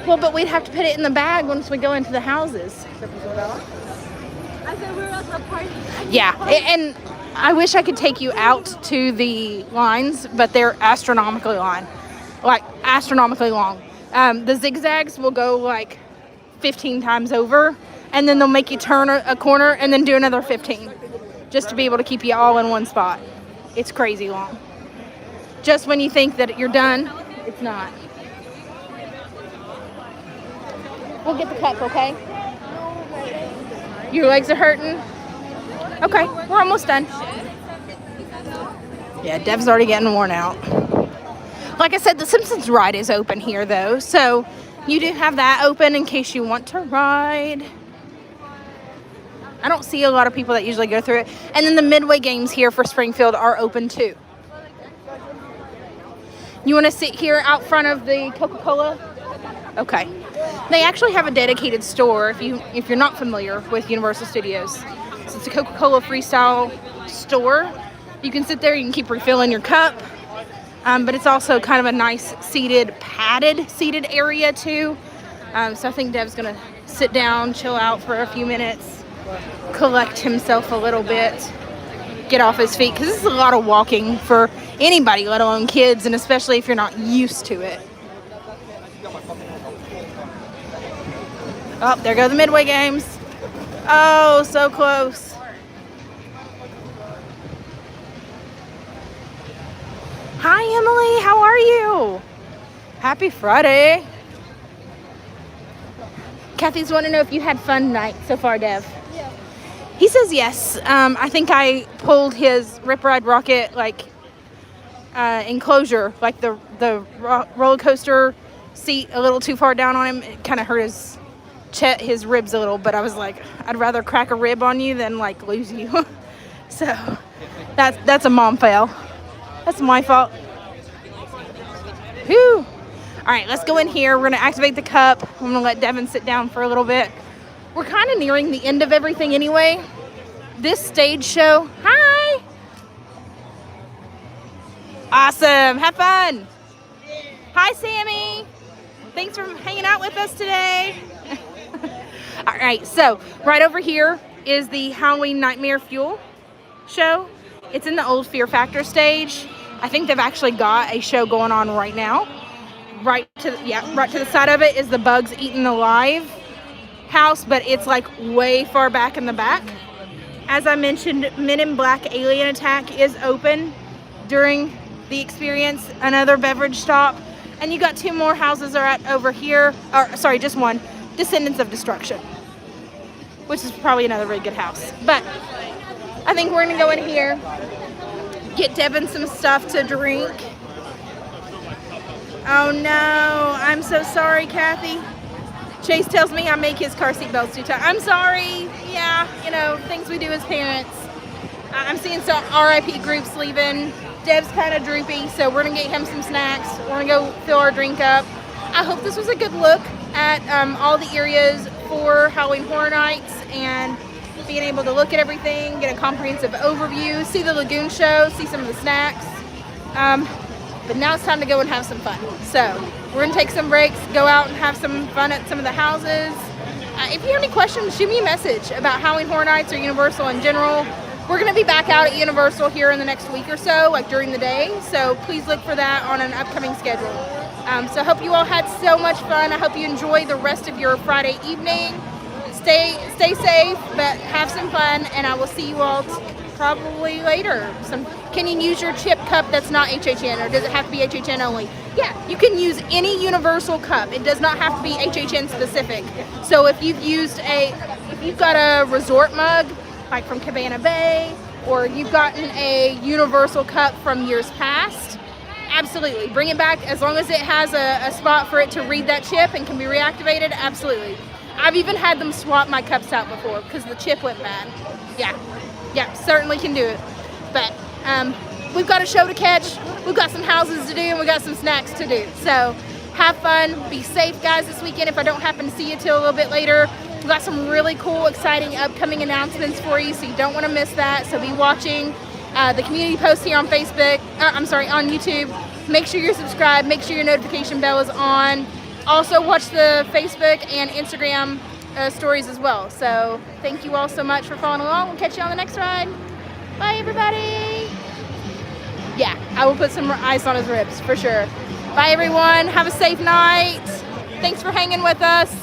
Well, but we'd have to put it in the bag once we go into the houses. I said we're at the party. Yeah, and I wish I could take you out to the lines, but they're astronomically long. Like, astronomically long. The zigzags will go like 15 times over, and then they'll make you turn a corner and then do another 15. Just to be able to keep you all in one spot. It's crazy long. Just when you think that you're done, it's not. We'll get the cup, okay? Your legs are hurting? Okay, we're almost done. Yeah, Dev's already getting worn out. Like I said, the Simpsons ride is open here, though. So you do have that open in case you want to ride. I don't see a lot of people that usually go through it. And then the Midway games here for Springfield are open too. You want to sit here out front of the Coca-Cola? Okay. They actually have a dedicated store if you're not familiar with Universal Studios. So it's a Coca-Cola freestyle store. You can sit there, you can keep refilling your cup. But it's also kind of a nice padded seated area too. So I think Dev's gonna sit down, chill out for a few minutes. Collect himself a little bit, get off his feet, because this is a lot of walking for anybody, let alone kids, and especially if you're not used to it. Oh, there go the Midway games. Oh, so close. Hi, Emily, how are you? Happy Friday. Cathy's want to know if you had fun tonight so far, Dev. He says yes. I think I pulled his Rip Ride Rocket enclosure, like the roller coaster seat, a little too far down on him. It kind of hurt his ribs a little, but I was like, I'd rather crack a rib on you than like lose you. So that's a mom fail. That's my fault. Whew. All right, let's go in here. We're gonna activate the cup. I'm gonna let Devin sit down for a little bit. We're kind of nearing the end of everything anyway. This stage show, hi! Awesome, have fun. Hi, Sammy. Thanks for hanging out with us today. All right, so right over here is the Halloween Nightmare Fuel show. It's in the old Fear Factor stage. I think they've actually got a show going on right now. Right to the side of it is the Bugs Eaten Alive house, but it's like way far back in the back. As I mentioned, Men in Black Alien Attack is open during the experience, another beverage stop, and you got two more houses are at over here, or sorry, just one, Descendants of Destruction, which is probably another really good house. But I think we're gonna go in here, get Devin some stuff to drink. Oh no, I'm so sorry, Cathy. Chase tells me I make his car seat belts too tight. I'm sorry. Yeah, things we do as parents. I'm seeing some R.I.P. groups leaving. Dev's kind of droopy, so we're going to get him some snacks. We're going to go fill our drink up. I hope this was a good look at all the areas for Halloween Horror Nights and being able to look at everything, get a comprehensive overview, see the Lagoon show, see some of the snacks. But now it's time to go and have some fun. So we're going to take some breaks, go out and have some fun at some of the houses. If you have any questions, shoot me a message about Halloween Horror Nights or Universal in general. We're going to be back out at Universal here in the next week or so, like during the day. So please look for that on an upcoming schedule. So I hope you all had so much fun. I hope you enjoy the rest of your Friday evening. Stay safe, but have some fun. And I will see you all probably later. Can you use your chip cup that's not HHN, or does it have to be HHN only? Yeah, you can use any universal cup. It does not have to be HHN specific. So if you've got a resort mug, like from Cabana Bay, or you've gotten a universal cup from years past, absolutely, bring it back as long as it has a spot for it to read that chip and can be reactivated, absolutely. I've even had them swap my cups out before because the chip went bad. Yeah, certainly can do it. But we've got a show to catch, we've got some houses to do, and we've got some snacks to do. So have fun, be safe, guys, this weekend. If I don't happen to see you till a little bit later, we've got some really cool, exciting upcoming announcements for you, so you don't want to miss that. So be watching the community post here on Facebook, on YouTube. Make sure you're subscribed, make sure your notification bell is on. Also watch the Facebook and Instagram stories as well. So thank you all so much for following along. We'll catch you on the next ride. Bye, everybody. Yeah, I will put some ice on his ribs for sure. Bye, everyone. Have a safe night. Thanks for hanging with us.